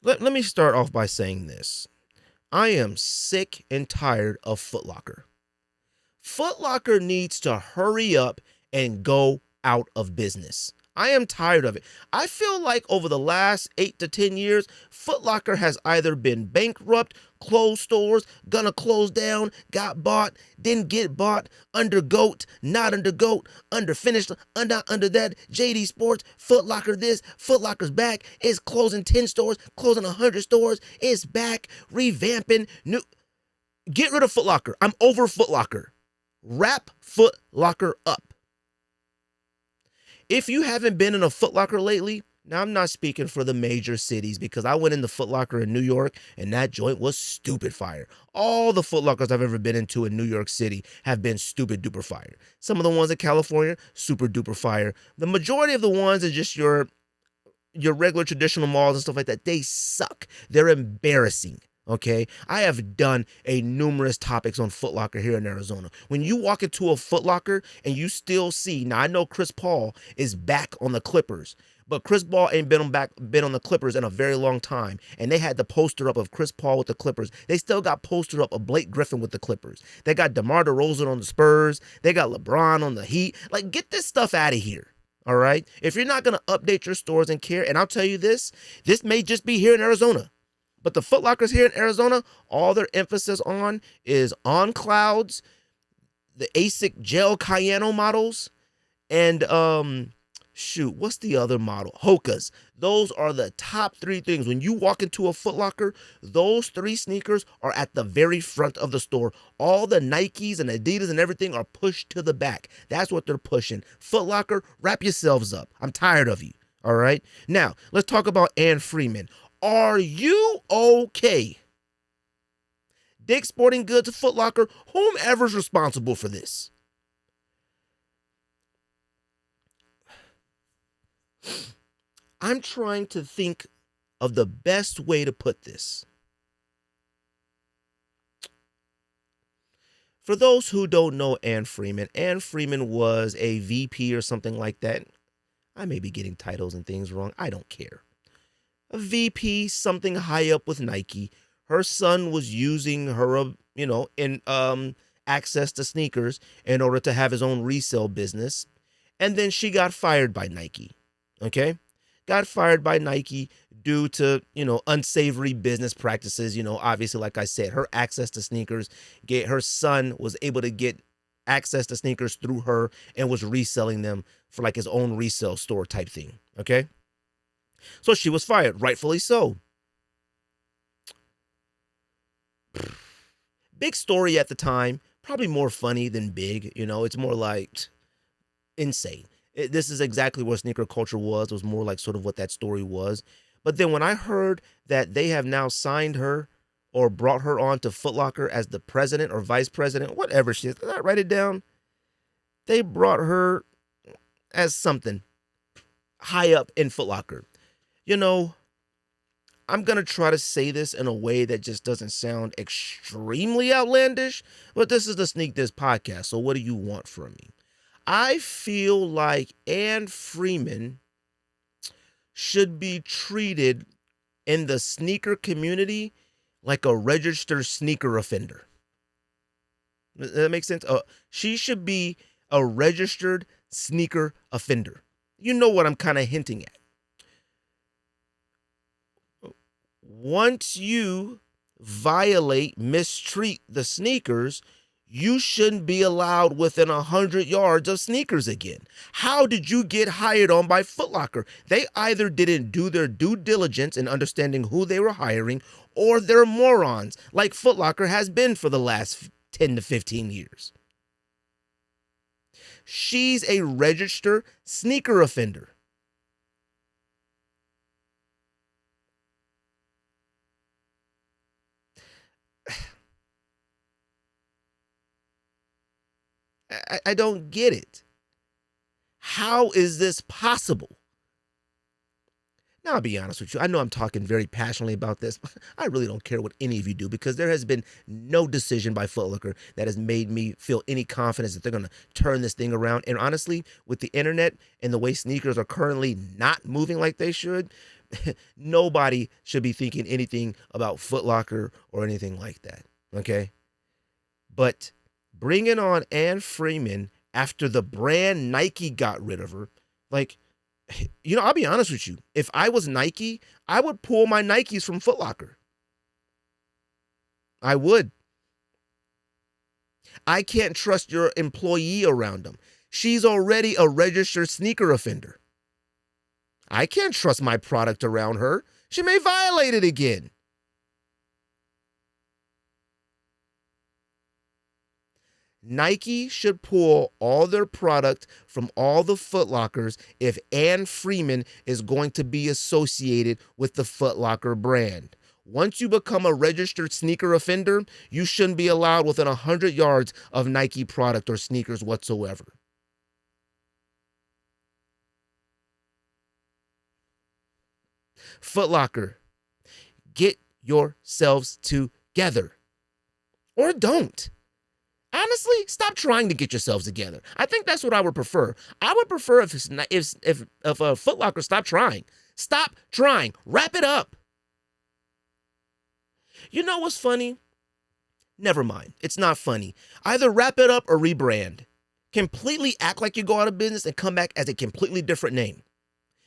Let me start off by saying this. I am sick and tired of Footlocker. Footlocker needs to hurry up and go out of business. I am tired of it. I feel like over the last 8 to 10 years, Footlocker has either been bankrupt, closed stores, gonna close down, got bought, didn't get bought, under GOAT, not under GOAT, under finished, under that, JD Sports, Footlocker this, Footlocker's back, it's closing 10 stores, closing 100 stores, it's back, revamping, new. Get rid of Footlocker. I'm over Footlocker. Wrap Footlocker up. If you haven't been in a Footlocker lately, now I'm not speaking for the major cities because I went into Footlocker in New York and that joint was stupid fire. All the Footlockers I've ever been into in New York City have been stupid duper fire. Some of the ones in California, super duper fire. The majority of the ones are just your regular traditional malls and stuff like that. They suck. They're embarrassing. Okay, I have done numerous topics on Footlocker here in Arizona. When you walk into a Footlocker and you still see, now I know Chris Paul is back on the Clippers, but Chris Paul ain't been on the Clippers in a very long time. And they had the poster up of Chris Paul with the Clippers. They still got postered up of Blake Griffin with the Clippers. They got DeMar DeRozan on the Spurs. They got LeBron on the Heat. Like, get this stuff out of here. All right. If you're not going to update your stores and care, and I'll tell you this may just be here in Arizona, but the Footlockers here in Arizona, all their emphasis on is on clouds, the ASIC gel Cayano models, and what's the other model? Hokas. Those are the top three things. When you walk into a Foot Locker, those three sneakers are at the very front of the store. All the Nikes and Adidas and everything are pushed to the back. That's what they're pushing. Foot Locker, wrap yourselves up. I'm tired of you. All right. Now, let's talk about Ann Freeman. Are you okay? Dick's Sporting Goods, Foot Locker, whomever's responsible for this. I'm trying to think of the best way to put this. For those who don't know Ann Freeman was a VP or something like that. I may be getting titles and things wrong. I don't care. A VP, something high up with Nike. Her son was using her, in access to sneakers in order to have his own resale business. And then she got fired by Nike. Okay? Got fired by Nike due to, unsavory business practices. Obviously, like I said, her access to sneakers, her son was able to get access to sneakers through her and was reselling them for like his own resale store type thing. Okay? So she was fired, rightfully so. Big story at the time, probably more funny than big. It's more like insane. This is exactly what sneaker culture was. It was more like sort of what that story was. But then when I heard that they have now signed her or brought her on to Foot Locker as the president or vice president, whatever she is, did I write it down? They brought her as something high up in Foot Locker. I'm going to try to say this in a way that just doesn't sound extremely outlandish, but this is the Sneak This podcast, so what do you want from me? I feel like Ann Freeman should be treated in the sneaker community like a registered sneaker offender. Does that make sense? She should be a registered sneaker offender. You know what I'm kind of hinting at. Once you mistreat the sneakers, you shouldn't be allowed within 100 yards of sneakers again. How did you get hired on by Foot Locker? They either didn't do their due diligence in understanding who they were hiring, or they're morons, like Foot Locker has been for the last 10 to 15 years. She's a registered sneaker offender. I don't get it. How is this possible? Now, I'll be honest with you. I know I'm talking very passionately about this. I really don't care what any of you do, because there has been no decision by Foot Locker that has made me feel any confidence that they're going to turn this thing around. And honestly, with the internet and the way sneakers are currently not moving like they should, nobody should be thinking anything about Foot Locker or anything like that. Okay? But bringing on Ann Freeman after the brand Nike got rid of her, I'll be honest with you. If I was Nike, I would pull my Nikes from Foot Locker. I would. I can't trust your employee around them. She's already a registered sneaker offender. I can't trust my product around her. She may violate it again. Nike should pull all their product from all the Foot Lockers if Ann Freeman is going to be associated with the Foot Locker brand. Once you become a registered sneaker offender, you shouldn't be allowed within 100 yards of Nike product or sneakers whatsoever. Foot Locker, get yourselves together. Or don't. Honestly, stop trying to get yourselves together. I think that's what I would prefer. I would prefer if a Foot Locker stopped trying. Stop trying. Wrap it up. You know what's funny? Never mind. It's not funny. Either wrap it up or rebrand. completely act like you go out of business and come back as a completely different name.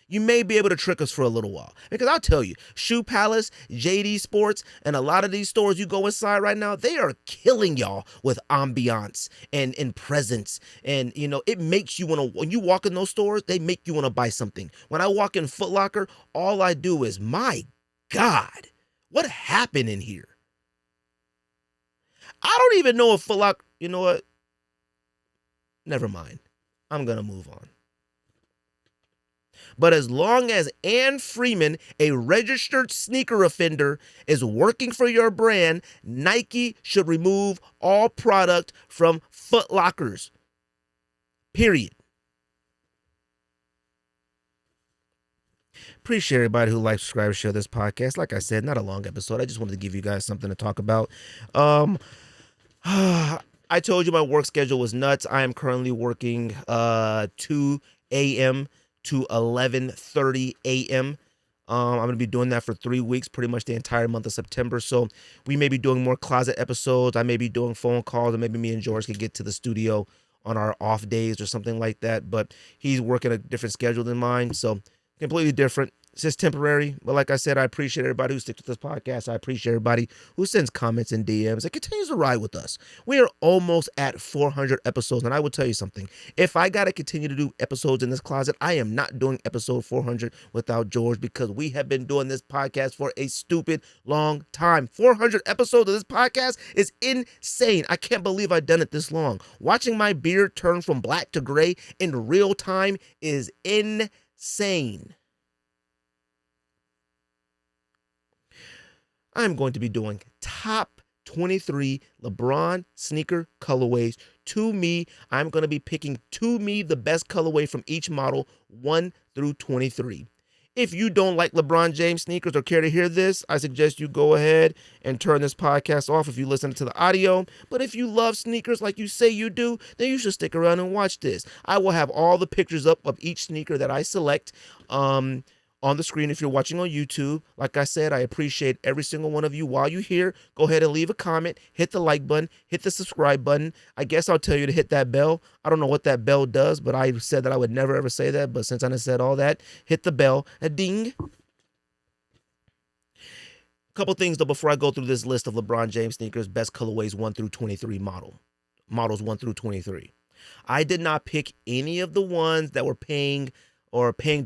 You may be able to trick us for a little while. Because I'll tell you, Shoe Palace, JD Sports, and a lot of these stores you go inside right now, they are killing y'all with ambiance and presence. And, it makes you want to, when you walk in those stores, they make you want to buy something. When I walk in Footlocker, all I do is, my God, what happened in here? I don't even know if Footlocker, you know what? Never mind. I'm going to move on. But as long as Ann Freeman, a registered sneaker offender, is working for your brand, Nike should remove all product from Footlockers. Period. Appreciate everybody who likes, subscribe, share this podcast. Like I said, not a long episode. I just wanted to give you guys something to talk about. I told you my work schedule was nuts. I am currently working 2 a.m. to 11:30 a.m. I'm going to be doing that for 3 weeks, pretty much the entire month of September. So we may be doing more closet episodes. I may be doing phone calls, or maybe me and George can get to the studio on our off days or something like that. But he's working a different schedule than mine, so completely different. It's just temporary. But like I said, I appreciate everybody who sticks with this podcast. I appreciate everybody who sends comments and DMs and continues to ride with us. We are almost at 400 episodes. And I will tell you something. If I got to continue to do episodes in this closet, I am not doing episode 400 without George, because we have been doing this podcast for a stupid long time. 400 episodes of this podcast is insane. I can't believe I've done it this long. Watching my beard turn from black to gray in real time is insane. I'm going to be doing top 23 LeBron sneaker colorways. To me, I'm going to be picking, the best colorway from each model, 1 through 23. If you don't like LeBron James sneakers or care to hear this, I suggest you go ahead and turn this podcast off if you listen to the audio. But if you love sneakers like you say you do, then you should stick around and watch this. I will have all the pictures up of each sneaker that I select on the screen if you're watching on YouTube. Like I said, I appreciate every single one of you. While you're here, go ahead and leave a comment, hit the like button, hit the subscribe button. I guess I'll tell you to hit that bell. I don't know what that bell does, but I said that I would never ever say that. But since I said all that, hit the bell, a ding. Couple things though before I go through this list of LeBron James sneakers, best colorways 1 through 23 models 1 through 23. I did not pick any of the ones that were paying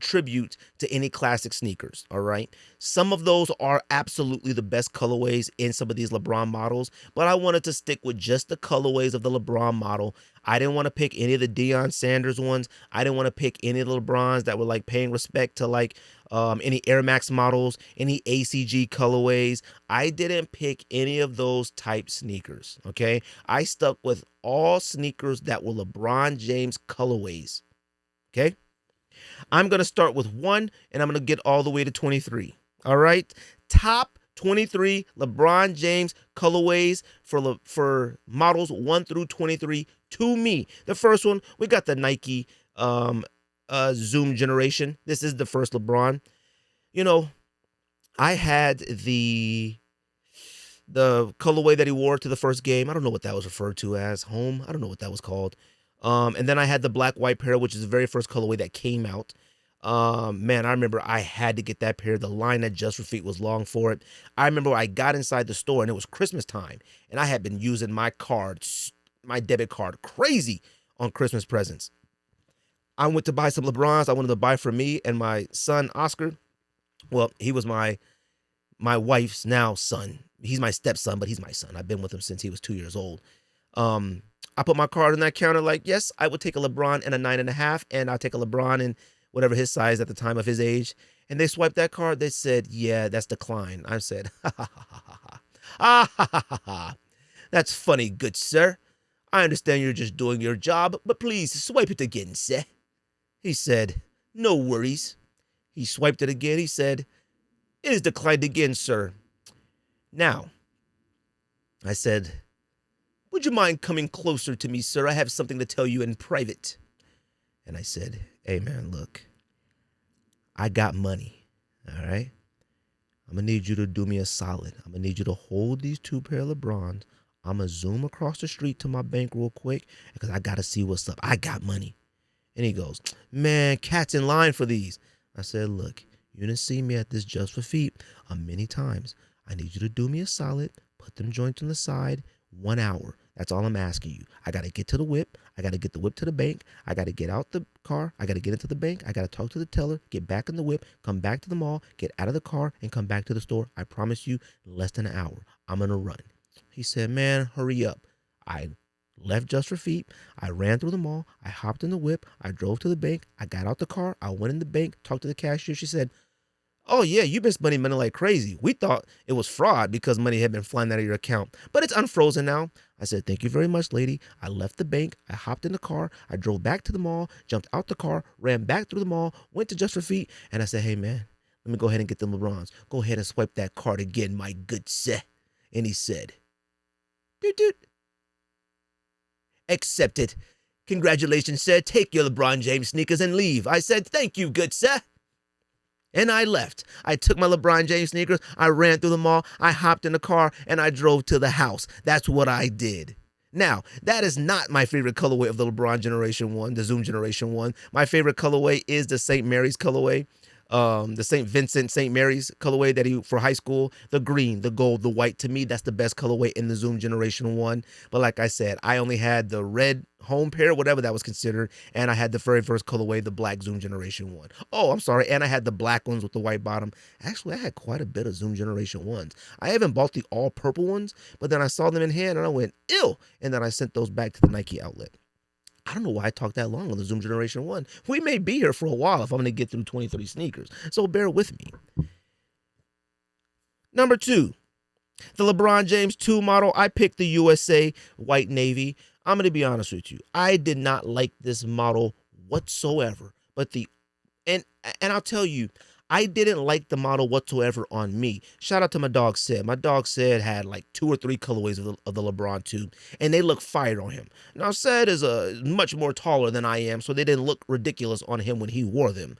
tribute to any classic sneakers, all right? Some of those are absolutely the best colorways in some of these LeBron models, but I wanted to stick with just the colorways of the LeBron model. I didn't want to pick any of the Deion Sanders ones. I didn't want to pick any of the LeBrons that were like paying respect to like any Air Max models, any ACG colorways. I didn't pick any of those type sneakers, okay? I stuck with all sneakers that were LeBron James colorways, okay? I'm going to start with 1, and I'm going to get all the way to 23. All right? Top 23 LeBron James colorways for models 1 through 23 to me. The first one, we got the Nike Zoom generation. This is the first LeBron. I had the colorway that he wore to the first game. I don't know what that was referred to as. Home. I don't know what that was called. And then I had the black-white pair, which is the very first colorway that came out. Man, I remember I had to get that pair. The line at Just for Feet was long for it. I remember I got inside the store, and it was Christmas time, and I had been using my debit card, crazy on Christmas presents. I went to buy some LeBrons. I wanted to buy for me and my son, Oscar. Well, he was my wife's now son. He's my stepson, but he's my son. I've been with him since he was 2 years old. I put my card on that counter like, yes, I would take a LeBron and a 9.5, and I'll take a LeBron in whatever his size at the time of his age. And they swiped that card. They said, yeah, that's declined. I said, ha, ha, ha, ha, ha. Ah, ha, ha, ha, ha. That's funny, good sir. I understand you're just doing your job, but please swipe it again, sir. He said, no worries. He swiped it again. He said, it is declined again, sir. Now, I said, would you mind coming closer to me, sir? I have something to tell you in private. And I said, hey, man, look, I got money, all right? I'm going to need you to do me a solid. I'm going to need you to hold these 2 pair of LeBrons. I'm going to zoom across the street to my bank real quick because I got to see what's up. I got money. And he goes, man, cat's in line for these. I said, look, you didn't see me at this Just for Feet many times. I need you to do me a solid. Put them joints on the side. 1 hour. That's all I'm asking you. I got to get to the whip. I got to get the whip to the bank. I got to get out the car. I got to get into the bank. I got to talk to the teller, get back in the whip, come back to the mall, get out of the car, and come back to the store. I promise you, less than an hour. I'm going to run. He said, man, hurry up. I left Just for Feet. I ran through the mall. I hopped in the whip. I drove to the bank. I got out the car. I went in the bank, talked to the cashier. She said, oh, yeah, you've been spending money like crazy. We thought it was fraud because money had been flying out of your account, but it's unfrozen now. I said, thank you very much, lady. I left the bank. I hopped in the car. I drove back to the mall, jumped out the car, ran back through the mall, went to Just for Feet, and I said, hey, man, let me go ahead and get them LeBrons. Go ahead and swipe that card again, my good sir. And he said, doot, doot. Accepted. Congratulations, sir. Take your LeBron James sneakers and leave. I said, thank you, good sir. And I left. I took my LeBron James sneakers. I ran through the mall. I hopped in the car and I drove to the house. That's what I did. Now, that is not my favorite colorway of the LeBron Generation 1, the Zoom Generation 1. My favorite colorway is the St. Mary's colorway. The St. Vincent, St. Mary's colorway that he for high school, the green, the gold, the white. To me, that's the best colorway in the Zoom Generation 1. But like I said, I only had the red home pair, whatever that was considered, and I had the very first colorway, the black Zoom Generation 1. Oh, I'm sorry, and I had the black ones with the white bottom. Actually, I had quite a bit of Zoom Generation 1s. I haven't bought the all purple ones, but then I saw them in hand and I went, ew, and then I sent those back to the Nike outlet. I don't know why I talked that long on the Zoom Generation 1. We may be here for a while if I'm going to get through 23 sneakers, so bear with me. Number 2, the LeBron James 2 model. I picked the USA White Navy. I'm going to be honest with you. I did not like this model whatsoever, but and I'll tell you, I didn't like the model whatsoever on me. Shout out to my dog Sid. My dog Sid had like 2 or 3 colorways of the LeBron 2, and they look fire on him. Now, Sid is much more taller than I am, so they didn't look ridiculous on him when he wore them.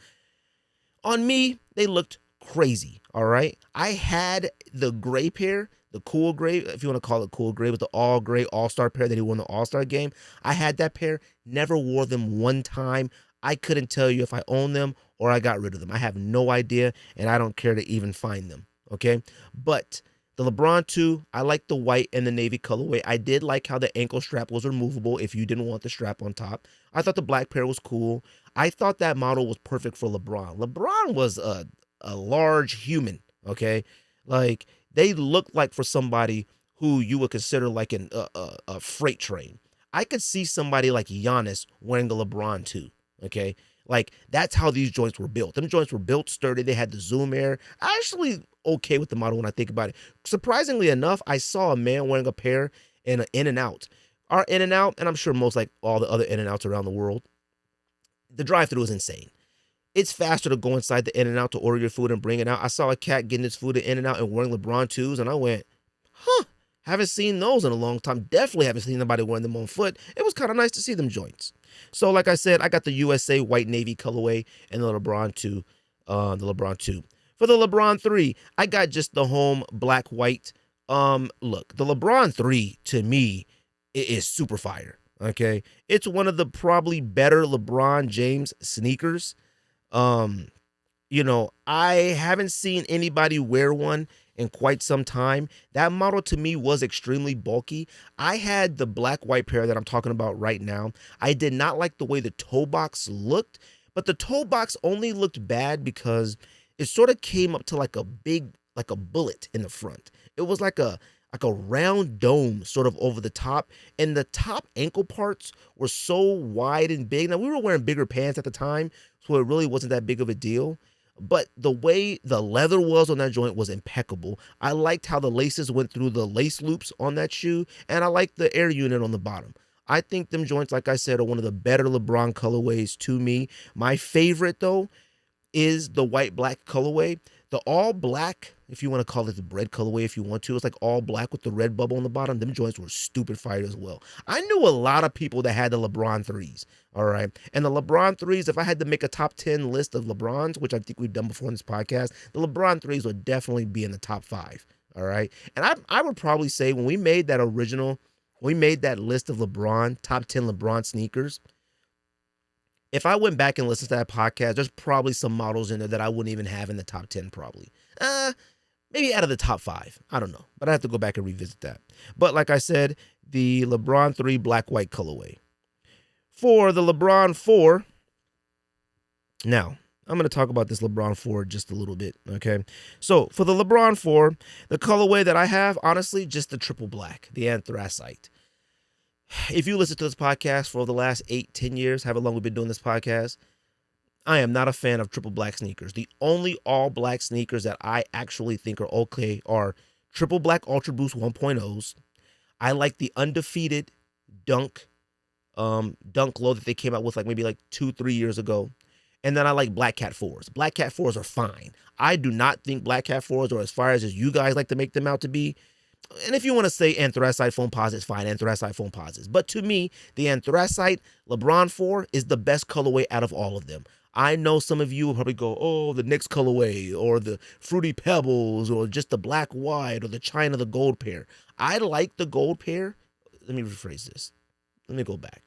On me, they looked crazy, all right? I had the gray pair, the cool gray, if you want to call it cool gray, with the all gray all-star pair that he won the all-star game. I had that pair, never wore them one time. I couldn't tell you if I owned them or I got rid of them. I have no idea, and I don't care to even find them, okay? But the LeBron 2, I like the white and the navy colorway. I did like how the ankle strap was removable if you didn't want the strap on top. I thought the black pair was cool. I thought that model was perfect for LeBron. LeBron was a large human, okay? Like, they looked like for somebody who you would consider like a freight train. I could see somebody like Giannis wearing a LeBron 2, okay? Like, that's how these joints were built. Them joints were built sturdy. They had the Zoom Air. I actually okay with the model when I think about it. Surprisingly enough, I saw a man wearing a pair in an In-N-Out. Our In-N-Out, and I'm sure most like all the other In-N-Outs around the world, the drive-thru is insane. It's faster to go inside the In-N-Out to order your food and bring it out. I saw a cat getting his food at In-N-Out and wearing LeBron 2s, and I went, huh, haven't seen those in a long time. Definitely haven't seen anybody wearing them on foot. It was kind of nice to see them joints. So like I said, I got the USA White Navy colorway and the LeBron 2. For the LeBron 3, I got just the home black white. Look, the LeBron 3 to me is super fire. Okay, it's one of the probably better LeBron James sneakers. You know, I haven't seen anybody wear one in quite some time. That model to me was extremely bulky. I had the black white pair that I'm talking about right now. I did not like the way the toe box looked, but the toe box only looked bad because it sort of came up to like a big, like a bullet in the front. It was like a round dome sort of over the top, and the top ankle parts were so wide and big. Now, we were wearing bigger pants at the time, so it really wasn't that big of a deal. But the way the leather was on that joint was impeccable. I liked how the laces went through the lace loops on that shoe, and I liked the air unit on the bottom. I think them joints, like I said, are one of the better LeBron colorways to me. My favorite, though, is the white-black colorway. The all-black, if you want to call it the bread colorway if you want to, it's like all-black with the red bubble on the bottom. Them joints were stupid fire as well. I knew a lot of people that had the LeBron 3s, all right? And the LeBron 3s, if I had to make a top 10 list of LeBrons, which I think we've done before in this podcast, the LeBron 3s would definitely be in the top 5, All right. And I would probably say when we made that list of top 10 LeBron sneakers, if I went back and listened to that podcast, there's probably some models in there that I wouldn't even have in the top 10 probably. Maybe out of the top 5. I don't know. But I have to go back and revisit that. But like I said, the LeBron 3 black-white colorway. For the LeBron 4, now, I'm going to talk about this LeBron 4 just a little bit, okay? So, for the LeBron 4, the colorway that I have, honestly, just the triple black, the anthracite. If you listen to this podcast for the last 8-10 years, however long we've been doing this podcast, I am not a fan of triple black sneakers. The only all black sneakers that I actually think are okay are triple black Ultra Boost 1.0s. I like the Undefeated Dunk low that they came out with maybe 2-3 years ago. And then I like Black Cat 4s. Black Cat 4s are fine. I do not think Black Cat 4s are as fire as you guys like to make them out to be. And if you want to say anthracite foam posits, fine, anthracite foam posits. But to me, the anthracite LeBron 4 is the best colorway out of all of them. I know some of you will probably go, oh, the Knicks colorway or the Fruity Pebbles or just the black white or the China, the gold pair. I like the gold pair. Let me rephrase this. Let me go back.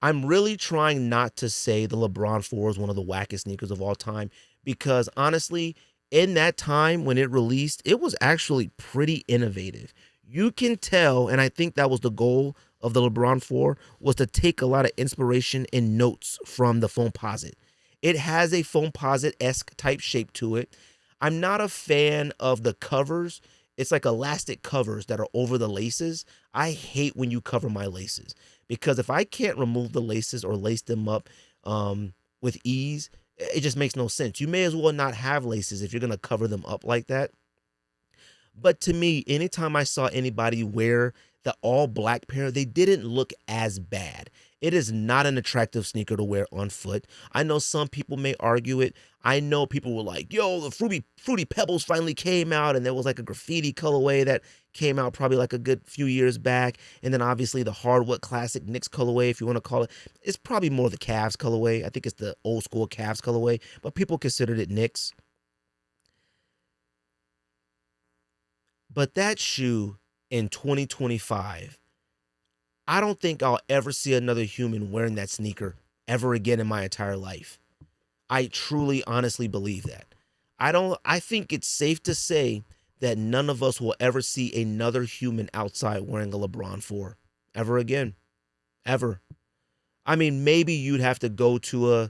I'm really trying not to say the LeBron 4 is one of the wackest sneakers of all time because honestly, in that time when it released, it was actually pretty innovative. You can tell, and I think that was the goal of the LeBron 4, was to take a lot of inspiration and notes from the Foamposite. It has a Foamposite-esque type shape to it. I'm not a fan of the covers. It's like elastic covers that are over the laces. I hate when you cover my laces because if I can't remove the laces or lace them up with ease, it just makes no sense. You may as well not have laces if you're going to cover them up like that. But to me, anytime I saw anybody wear the all black pair, they didn't look as bad. It is not an attractive sneaker to wear on foot. I know some people may argue it. I know people were like, yo, the Fruity Pebbles finally came out, and there was a graffiti colorway that came out probably a good few years back. And then obviously the hardwood classic Knicks colorway, if you want to call it, it's probably more the Cavs colorway. I think it's the old school Cavs colorway, but people considered it Knicks. But that shoe in 2025, I don't think I'll ever see another human wearing that sneaker ever again in my entire life. I truly, honestly believe that. I think it's safe to say that none of us will ever see another human outside wearing a LeBron 4 ever again. Ever. I mean, maybe you'd have to go to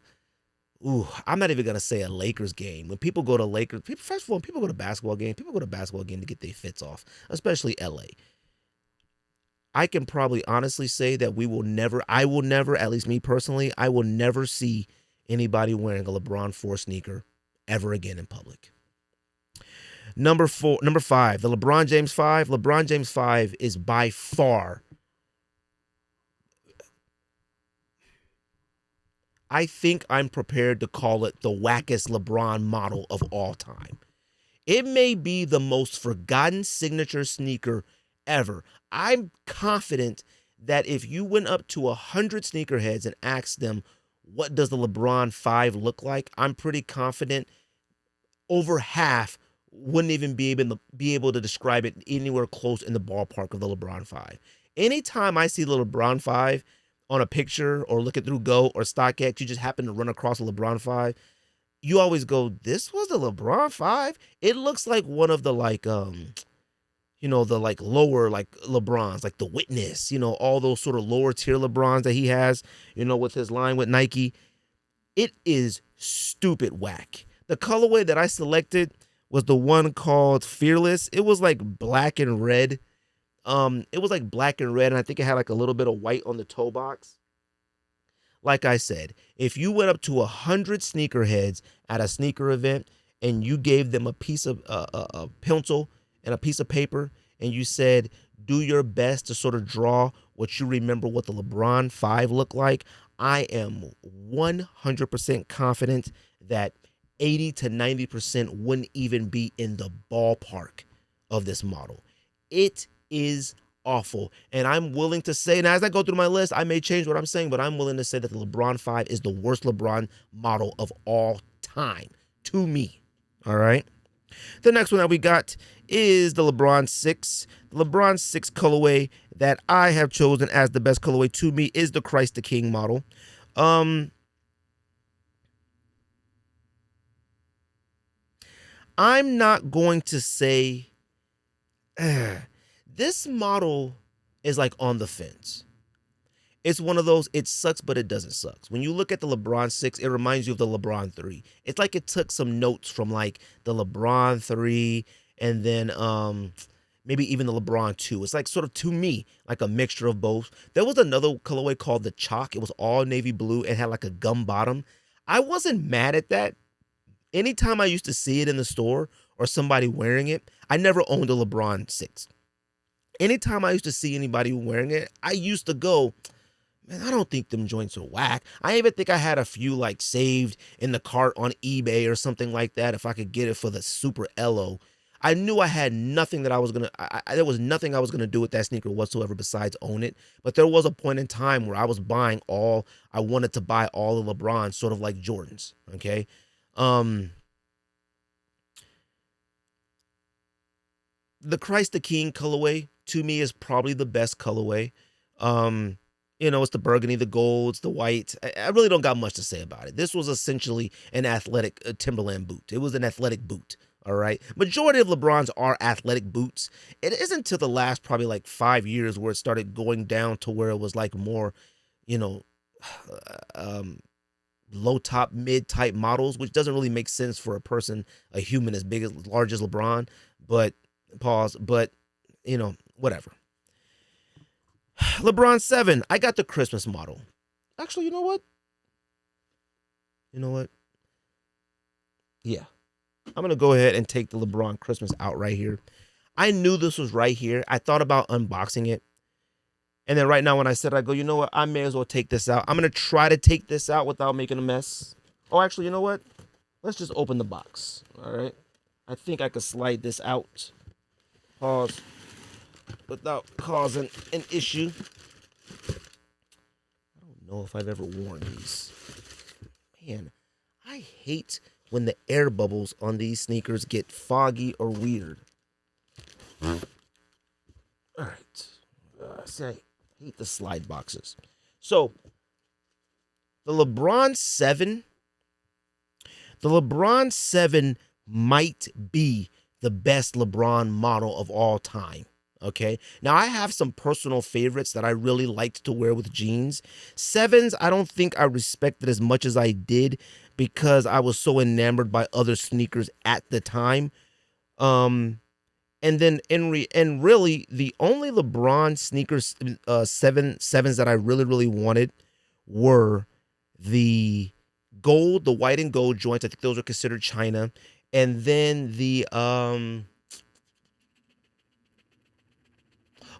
I'm not even going to say a Lakers game. When people go to Lakers, first of all, people go to basketball games. People go to basketball games to get their fits off, especially LA. I can probably honestly say that I will never, at least me personally, I will never see anybody wearing a LeBron 4 sneaker ever again in public. Number 5, the LeBron James 5. LeBron James 5 is by far, I think I'm prepared to call it the wackest LeBron model of all time. It may be the most forgotten signature sneaker ever. I'm confident that if you went up to 100 sneakerheads and asked them, what does the LeBron 5 look like? I'm pretty confident over half wouldn't even be able to describe it anywhere close in the ballpark of the LeBron 5. Anytime I see the LeBron 5 on a picture or looking through Go or StockX, you just happen to run across a LeBron 5, you always go, this was the LeBron 5? It looks like one of the the lower LeBrons, like the Witness, all those sort of lower tier LeBrons that he has, with his line with Nike. It is stupid whack. The colorway that I selected was the one called Fearless. It was black and red. It was black and red, and I think it had a little bit of white on the toe box. Like I said, if you went up to 100 sneakerheads at a sneaker event and you gave them a piece of a pencil and a piece of paper, and you said, do your best to sort of draw what you remember what the LeBron 5 looked like, I am 100% confident that 80 to 90% wouldn't even be in the ballpark of this model. It is awful. And I'm willing to say, and as I go through my list, I may change what I'm saying, but I'm willing to say that the LeBron 5 is the worst LeBron model of all time to me. All right. The next one that we got is the LeBron 6. The LeBron 6 colorway that I have chosen as the best colorway to me is the Christ the King model. I'm not going to say this model is like on the fence. It's one of those, it sucks, but it doesn't suck. When you look at the LeBron 6, it reminds you of the LeBron 3. It's like it took some notes from like the LeBron 3 and then maybe even the LeBron 2. It's like sort of, to me, like a mixture of both. There was another colorway called the Chalk. It was all navy blue and had like a gum bottom. I wasn't mad at that. Anytime I used to see it in the store or somebody wearing it, I never owned a LeBron 6. Anytime I used to see anybody wearing it, I used to go, man, I don't think them joints are whack. I even think I had a few like saved in the cart on eBay or something like that if I could get it for the super LO. I knew I had nothing that I was going to, there was nothing I was going to do with that sneaker whatsoever besides own it. But there was a point in time where I was buying all, I wanted to buy all the LeBrons, sort of like Jordans, okay? The Christ the King colorway to me is probably the best colorway. It's the burgundy, the golds, the white. I really don't got much to say about it. This was essentially an athletic Timberland boot. It was an athletic boot, all right? Majority of LeBrons are athletic boots. It isn't until the last probably like 5 years where it started going down to where it was like more, low top, mid type models, which doesn't really make sense for a human as big as large as LeBron. But whatever. LeBron 7, I got the Christmas model. Actually, you know what? Yeah. I'm going to go ahead and take the LeBron Christmas out right here. I knew this was right here. I thought about unboxing it. And then right now when I said, I go, you know what? I may as well take this out. I'm going to try to take this out without making a mess. Oh, actually, you know what? Let's just open the box. All right. I think I could slide this out. Pause. Without causing an issue. I don't know if I've ever worn these. Man, I hate when the air bubbles on these sneakers get foggy or weird. All right. I hate the slide boxes. So, the LeBron 7 might be the best LeBron model of all time. Okay. Now I have some personal favorites that I really liked to wear with jeans. 7s, I don't think I respected as much as I did because I was so enamored by other sneakers at the time. And then really the only LeBron sneakers 7s that I really wanted were the gold, the white and gold joints. I think those are considered China. And then the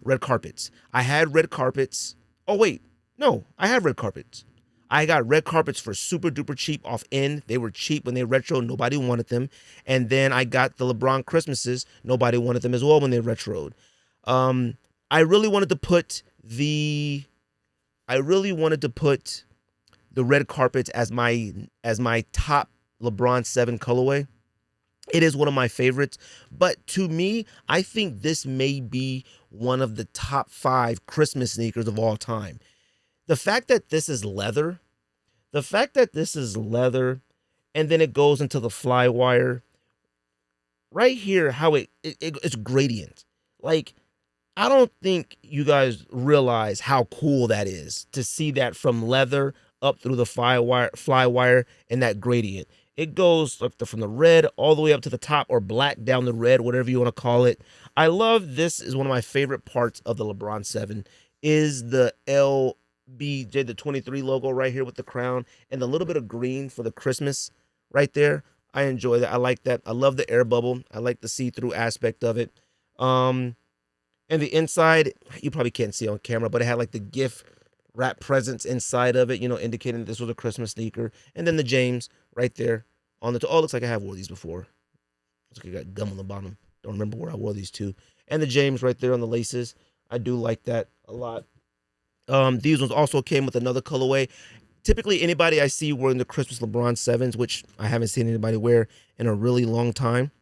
red carpets. I had red carpets. Oh, wait. No, I have red carpets. I got red carpets for super duper cheap off End. They were cheap when they retro. Nobody wanted them. And then I got the LeBron Christmases. Nobody wanted them as well when they retroed. I really wanted to put the red carpets as my top LeBron 7 colorway. It is one of my favorites, but to me, I think this may be one of the top 5 Christmas sneakers of all time. The fact that this is leather, and then it goes into the fly wire, right here, how it's gradient. Like, I don't think you guys realize how cool that is to see that from leather up through the fly wire and that gradient. It goes from the red all the way up to the top, or black down the red, whatever you want to call it. I love this. Is one of my favorite parts of the LeBron 7 is the LBJ, the 23 logo right here with the crown and the little bit of green for the Christmas right there. I enjoy that. I like that. I love the air bubble. I like the see-through aspect of it. And the inside, you probably can't see on camera, but it had like the gift wrap presents inside of it, indicating this was a Christmas sneaker. And then the James right there on the oh, looks like I have wore these before. Looks like I got gum on the bottom. Don't remember where I wore these to. And the James right there on the laces. I do like that a lot. These ones also came with another colorway. Typically, anybody I see wearing the Christmas LeBron 7s, which I haven't seen anybody wear in a really long time,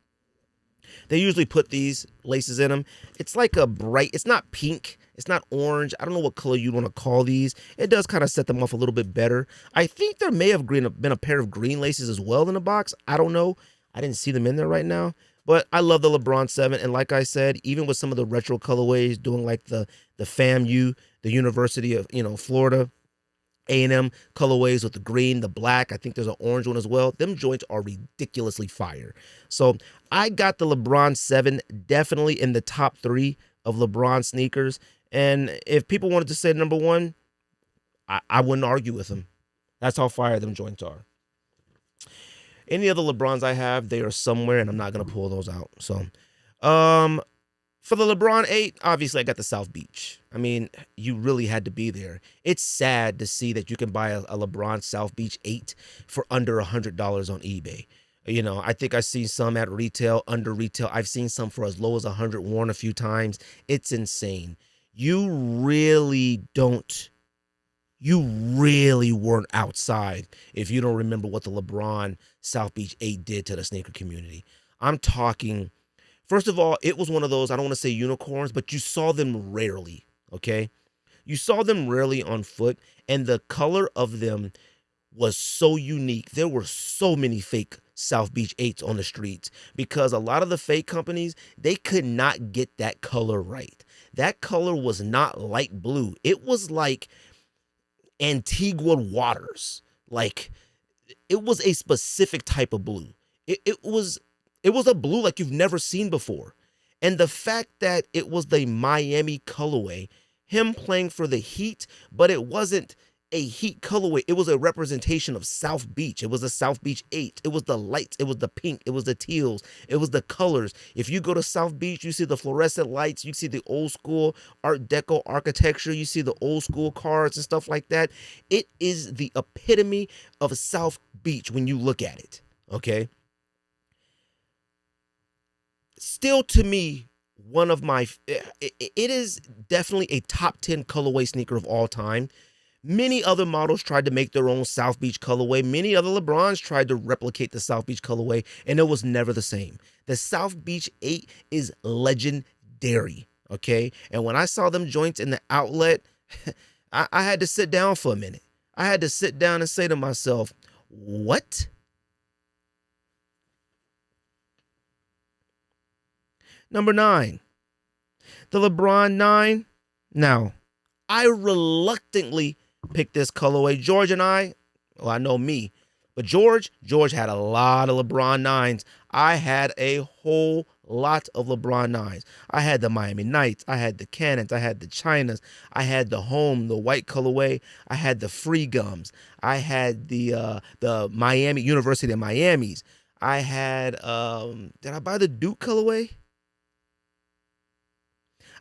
They usually put these laces in them. It's like a bright, it's not pink, it's not orange. I don't know what color you want to call these. It does kind of set them off a little bit better. I think there may have been a pair of green laces as well in the box. I don't know. I didn't see them in there right now. But I love the LeBron 7. And like I said, even with some of the retro colorways, doing like the FAMU, the University of, Florida, A&M colorways with the green, the black. I think there's an orange one as well. Them joints are ridiculously fire. So I got the LeBron 7 definitely in the top 3 of LeBron sneakers. And if people wanted to say number 1, I wouldn't argue with them. That's how fire them joints are. Any other LeBrons I have, they are somewhere, and I'm not going to pull those out. So, for the LeBron 8, obviously I got the South Beach. I mean, you really had to be there. It's sad to see that you can buy a LeBron South Beach 8 for under $100 on eBay. I think I've seen some at retail, under retail. I've seen some for as low as 100 worn a few times. It's insane. You really weren't outside if you don't remember what the LeBron South Beach 8 did to the sneaker community. I'm talking, first of all, it was one of those, I don't want to say unicorns, but you saw them rarely, okay? You saw them rarely on foot, and the color of them was so unique. There were so many fake South Beach 8s on the streets because a lot of the fake companies, they could not get that color right. That color was not light blue. It was like Antigua waters. Like, it was a specific type of blue. It was a blue like you've never seen before. And the fact that it was the Miami colorway, him playing for the Heat, but it wasn't a Heat colorway. It was a representation of South Beach. It was a South Beach 8. It was the lights. It was the pink. It was the teals. It was the colors. If you go to South Beach, you see the fluorescent lights. You see the old school Art Deco architecture. You see the old school cars and stuff like that. It is the epitome of South Beach when you look at it, okay? Still, to me, one of my, it is definitely a top 10 colorway sneaker of all time. Many other models tried to make their own South Beach colorway. Many other LeBrons tried to replicate the South Beach colorway, and it was never the same. The South Beach 8 is legendary, okay? And when I saw them joints in the outlet, I had to sit down for a minute. I had to sit down and say to myself, what? Number 9, the LeBron 9. Now, I reluctantly picked this colorway. George and I know me, but George had a lot of LeBron 9s. I had a whole lot of LeBron 9s. I had the Miami Knights. I had the Cannons. I had the Chinas. I had the Home, the white colorway. I had the Free Gums. I had the Miami, University of Miami's. I had, did I buy the Duke colorway?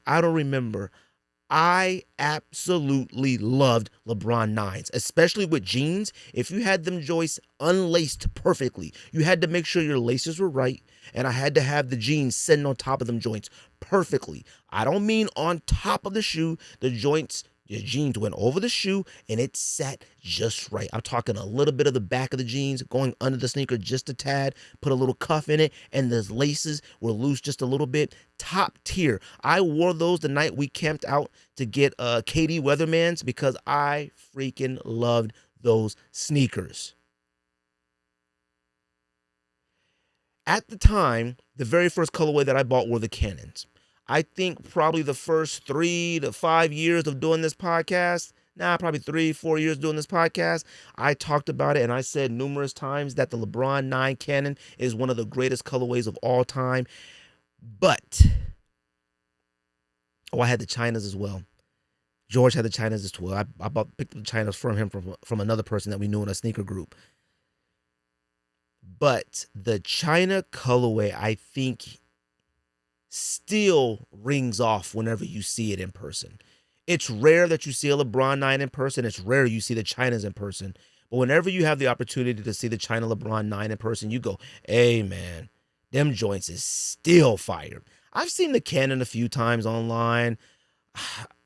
I don't remember. I absolutely loved LeBron 9s, especially with jeans. If you had them joints unlaced perfectly, you had to make sure your laces were right, and I had to have the jeans sitting on top of them joints perfectly. I don't mean on top of the shoe. The joints, your jeans went over the shoe, and it sat just right. I'm talking a little bit of the back of the jeans going under the sneaker just a tad, put a little cuff in it, and the laces were loose just a little bit. Top tier. I wore those the night we camped out to get KD Weathermans because I freaking loved those sneakers. At the time, the very first colorway that I bought were the Cannons. I think probably the first 3 to 5 years of doing this podcast, probably 3-4 years doing this podcast, I talked about it and I said numerous times that the LeBron 9 Cannon is one of the greatest colorways of all time. But, I had the Chinas as well. George had the Chinas as well. I picked the Chinas from him from another person that we knew in a sneaker group. But the China colorway, I think, still rings off whenever you see it in person. It's rare that you see a LeBron 9 in person. It's rare you see the Chinas in person. But whenever you have the opportunity to see the China LeBron 9 in person, you go, hey, man, them joints is still fire. I've seen the Canon a few times online.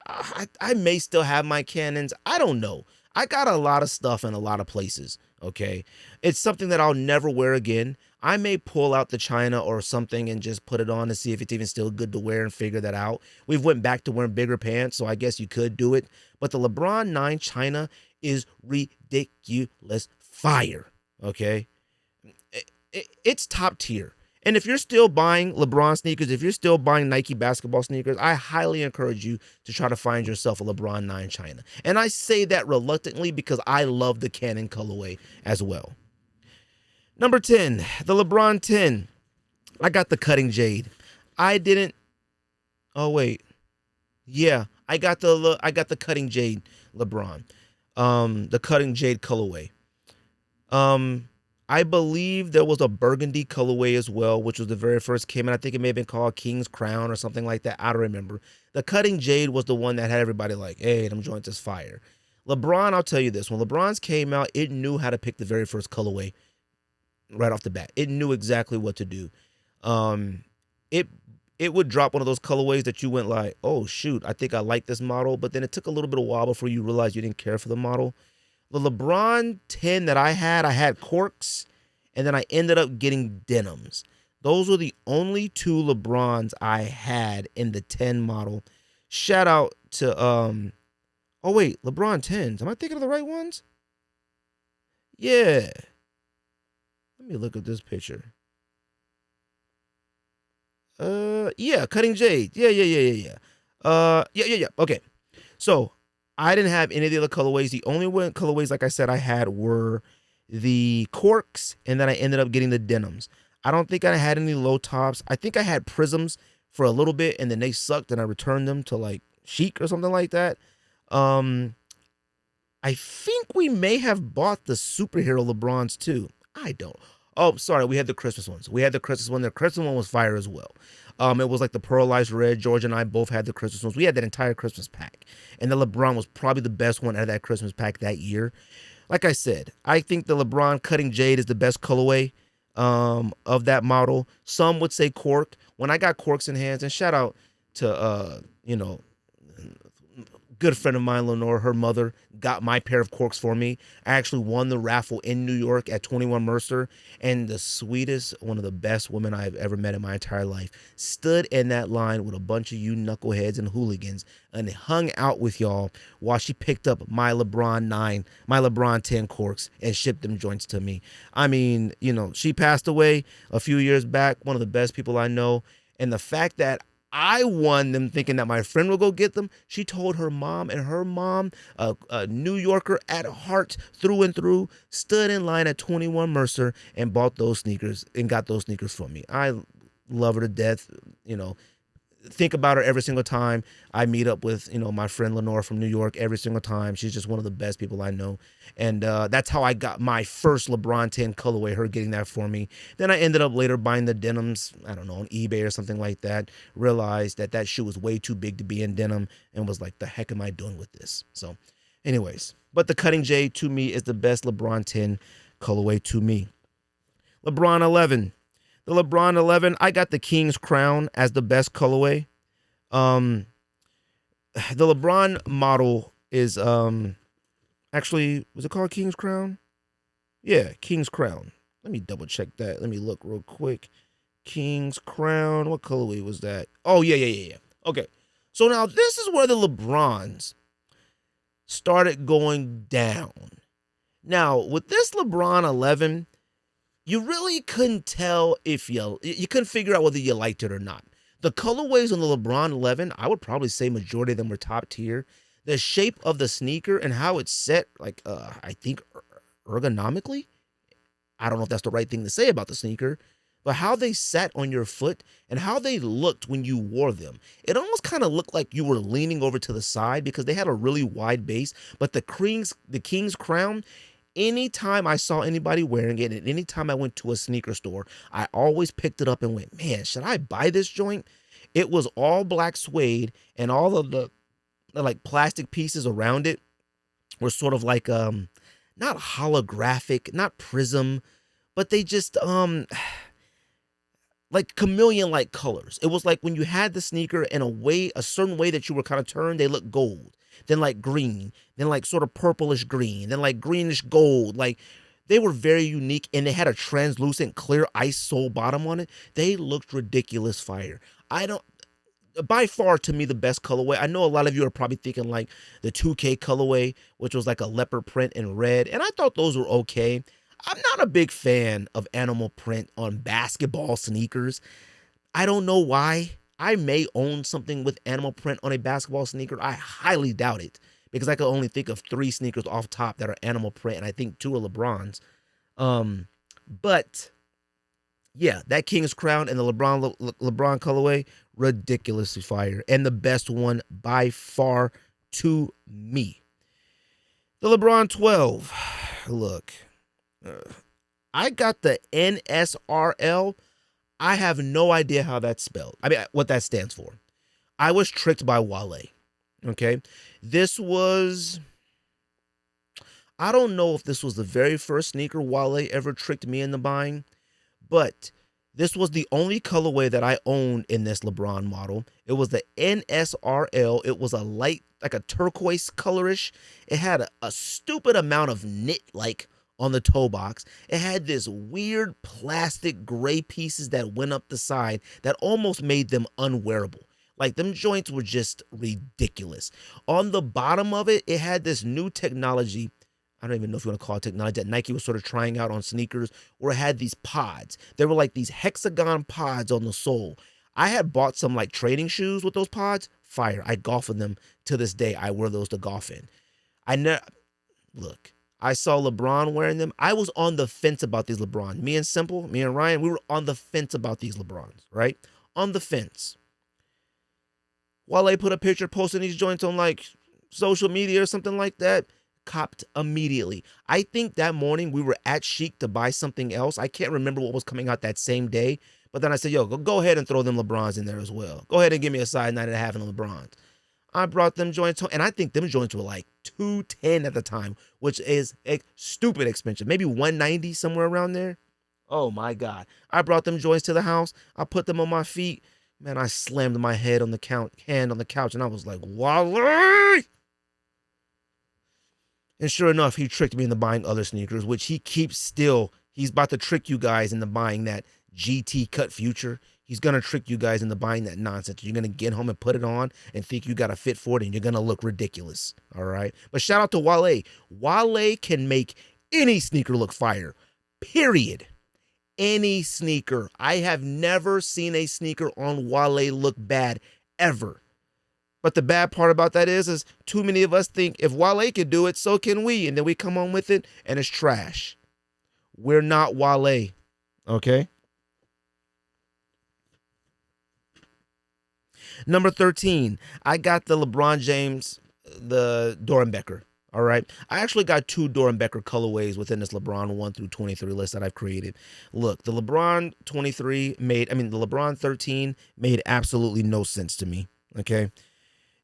I may still have my Canons. I don't know. I got a lot of stuff in a lot of places, okay? It's something that I'll never wear again. I may pull out the China or something and just put it on to see if it's even still good to wear and figure that out. We've went back to wearing bigger pants, so I guess you could do it. But the LeBron 9 China is ridiculous fire, okay? It's top tier. And if you're still buying LeBron sneakers, if you're still buying Nike basketball sneakers, I highly encourage you to try to find yourself a LeBron 9 China. And I say that reluctantly because I love the Canon colorway as well. Number 10, the LeBron 10. I got the Cutting Jade. I didn't. Oh wait, yeah, I got the Cutting Jade LeBron, the Cutting Jade colorway. I believe there was a burgundy colorway as well, which was the very first came in. I think it may have been called King's Crown or something like that. I don't remember. The Cutting Jade was the one that had everybody like, hey, them joints is fire. LeBron, I'll tell you this. When LeBron's came out, it knew how to pick the very first colorway right off the bat. It knew exactly what to do. It would drop one of those colorways that you went like, oh, shoot, I think I like this model. But then it took a little bit of a while before you realized you didn't care for the model. The LeBron 10 that I had corks, and then I ended up getting denims. Those were the only two LeBrons I had in the 10 model. Shout out to, oh wait, LeBron 10s. Am I thinking of the right ones? Yeah. Let me look at this picture. Yeah, Cutting Jade. Yeah. Yeah. Okay. So, I didn't have any of the other colorways. The only one colorways, like I said, I had were the corks, and then I ended up getting the denims. I don't think I had any low tops. I think I had prisms for a little bit, and then they sucked, and I returned them to like Chic or something like that. I think we may have bought the superhero LeBrons too. I don't. Oh, sorry, we had the Christmas ones. We had the Christmas one. The Christmas one was fire as well. It was like the pearlized red. George and I both had the Christmas ones. We had that entire Christmas pack. And the LeBron was probably the best one out of that Christmas pack that year. Like I said, I think the LeBron Cutting Jade is the best colorway of that model. Some would say cork. When I got corks in hands, and shout out to, good friend of mine, Lenore, her mother got my pair of corks for me. I actually won the raffle in New York at 21 Mercer, and the sweetest, one of the best women I've ever met in my entire life stood in that line with a bunch of you knuckleheads and hooligans and hung out with y'all while she picked up my LeBron 10 corks and shipped them joints to me. I mean, she passed away a few years back, one of the best people I know, and the fact that I won them thinking that my friend would go get them. She told her mom, and her mom, a New Yorker at heart through and through, stood in line at 21 Mercer and bought those sneakers and got those sneakers for me. I love her to death. Think about her every single time I meet up with, my friend Lenore from New York. Every single time. She's just one of the best people I know. And that's how I got my first LeBron 10 colorway, her getting that for me. Then I ended up later buying the denims, I don't know, on eBay or something like that. Realized that shoe was way too big to be in denim and was like, the heck am I doing with this? So anyways, but the Cutting Jade to me is the best LeBron 10 colorway to me. LeBron 11. The LeBron 11, I got the King's Crown as the best colorway. The LeBron model is actually, was it called King's Crown? Yeah, King's Crown. Let me double check that. Let me look real quick. King's Crown. What colorway was that? Oh, yeah. Okay. So now this is where the LeBrons started going down. Now, with this LeBron 11, you really couldn't tell if you couldn't figure out whether you liked it or not. The colorways on the LeBron 11, I would probably say majority of them were top tier. The shape of the sneaker and how it's set, like, I think ergonomically, I don't know if that's the right thing to say about the sneaker, but how they sat on your foot and how they looked when you wore them. It almost kind of looked like you were leaning over to the side because they had a really wide base, but the King's Crown, anytime I saw anybody wearing it and anytime I went to a sneaker store, I always picked it up and went, man, should I buy this joint? It was all black suede, and all of the like plastic pieces around it were sort of like not holographic, not prism, but they just like chameleon-like colors. It was like when you had the sneaker in a certain way that you were kind of turned, they looked gold, then like green, then like sort of purplish green, then like greenish gold. Like They were very unique, and they had a translucent clear ice sole bottom on it. They looked ridiculous fire. I don't By far to me the best colorway. I know a lot of you are probably thinking like the 2K colorway, which was like a leopard print in red, and I thought those were okay. I'm not a big fan of animal print on basketball sneakers. I don't know why. I may own something with animal print on a basketball sneaker. I highly doubt it because I could only think of 3 sneakers off top that are animal print, and I think 2 are LeBron's. But yeah, that King's Crown and the LeBron colorway, ridiculously fire, and the best one by far to me. The LeBron 12. Look, I got the NSRL. I have no idea how that's spelled. I mean, what that stands for. I was tricked by Wale. Okay, this was. I don't know if this was the very first sneaker Wale ever tricked me into buying, but this was the only colorway that I owned in this LeBron model. It was the NSRL. It was a light, like a turquoise colorish. It had a stupid amount of knit, like, on the toe box. It had this weird plastic gray pieces that went up the side that almost made them unwearable. Like, them joints were just ridiculous. On the bottom of it, it had this new technology. I don't even know if you want to call it technology, that Nike was sort of trying out on sneakers, where it had these pods. They were like these hexagon pods on the sole. I had bought some like training shoes with those pods. Fire. I golf in them to this day. I wear those to golf in. Look, I saw LeBron wearing them. I was on the fence about these LeBrons. Me and Ryan, we were on the fence about these LeBrons, right? On the fence. Wale put a picture posting these joints on like social media or something like that. Copped immediately. I think that morning we were at Chic to buy something else. I can't remember what was coming out that same day, but then I said, yo, go ahead and throw them LeBrons in there as well. Go ahead and give me a side 9.5 in LeBrons. I brought them joints home, and I think them joints were like $210 at the time, which is a stupid expensive. Maybe $190, somewhere around there. Oh my God. I brought them joints to the house. I put them on my feet. Man, I slammed my head on the hand on the couch, and I was like, Wale! And sure enough, he tricked me into buying other sneakers, which he keeps still. He's about to trick you guys into buying that GT Cut Future. He's going to trick you guys into buying that nonsense. You're going to get home and put it on and think you got a fit for it, and you're going to look ridiculous. All right? But shout out to Wale. Wale can make any sneaker look fire. Period. Any sneaker. I have never seen a sneaker on Wale look bad, ever. But the bad part about that is too many of us think if Wale could do it, so can we. And then we come on with it, and it's trash. We're not Wale, okay? Number 13, I got the LeBron James, the Dorenbecker, all right? I actually got 2 Dorenbecker colorways within this LeBron 1 through 23 list that I've created. Look, the LeBron 13 made absolutely no sense to me, okay?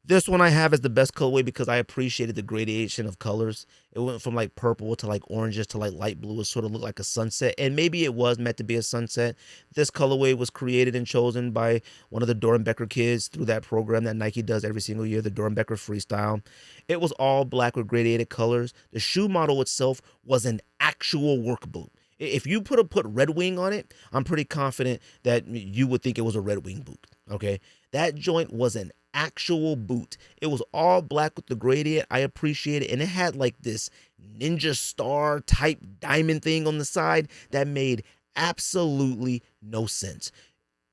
This one I have as the best colorway because I appreciated the gradation of colors. It went from like purple to like oranges to like light blue. It sort of looked like a sunset, and maybe it was meant to be a sunset. This colorway was created and chosen by one of the Dorenbecker kids through that program that Nike does every single year, the Dorenbecker Freestyle. It was all black with gradiated colors. The shoe model itself was an actual work boot. If you put Red Wing on it, I'm pretty confident that you would think it was a Red Wing boot, okay? That joint was an actual boot. It was all black with the gradient. I appreciate it. And it had like this ninja star type diamond thing on the side that made absolutely no sense.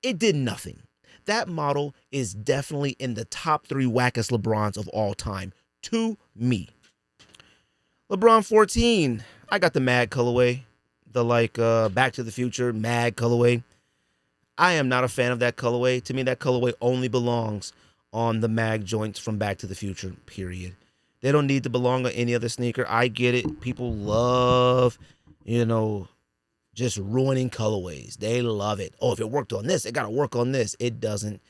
It did nothing. That model is definitely in the top 3 wackest LeBrons of all time to me. LeBron 14. I got the Mad colorway. The Back to the Future Mad colorway. I am not a fan of that colorway. To me, that colorway only belongs on the mag joints from Back to the Future, period. They don't need to belong on any other sneaker. I get it. People love, just ruining colorways. They love it. Oh, if it worked on this, it got to work on this. It doesn't.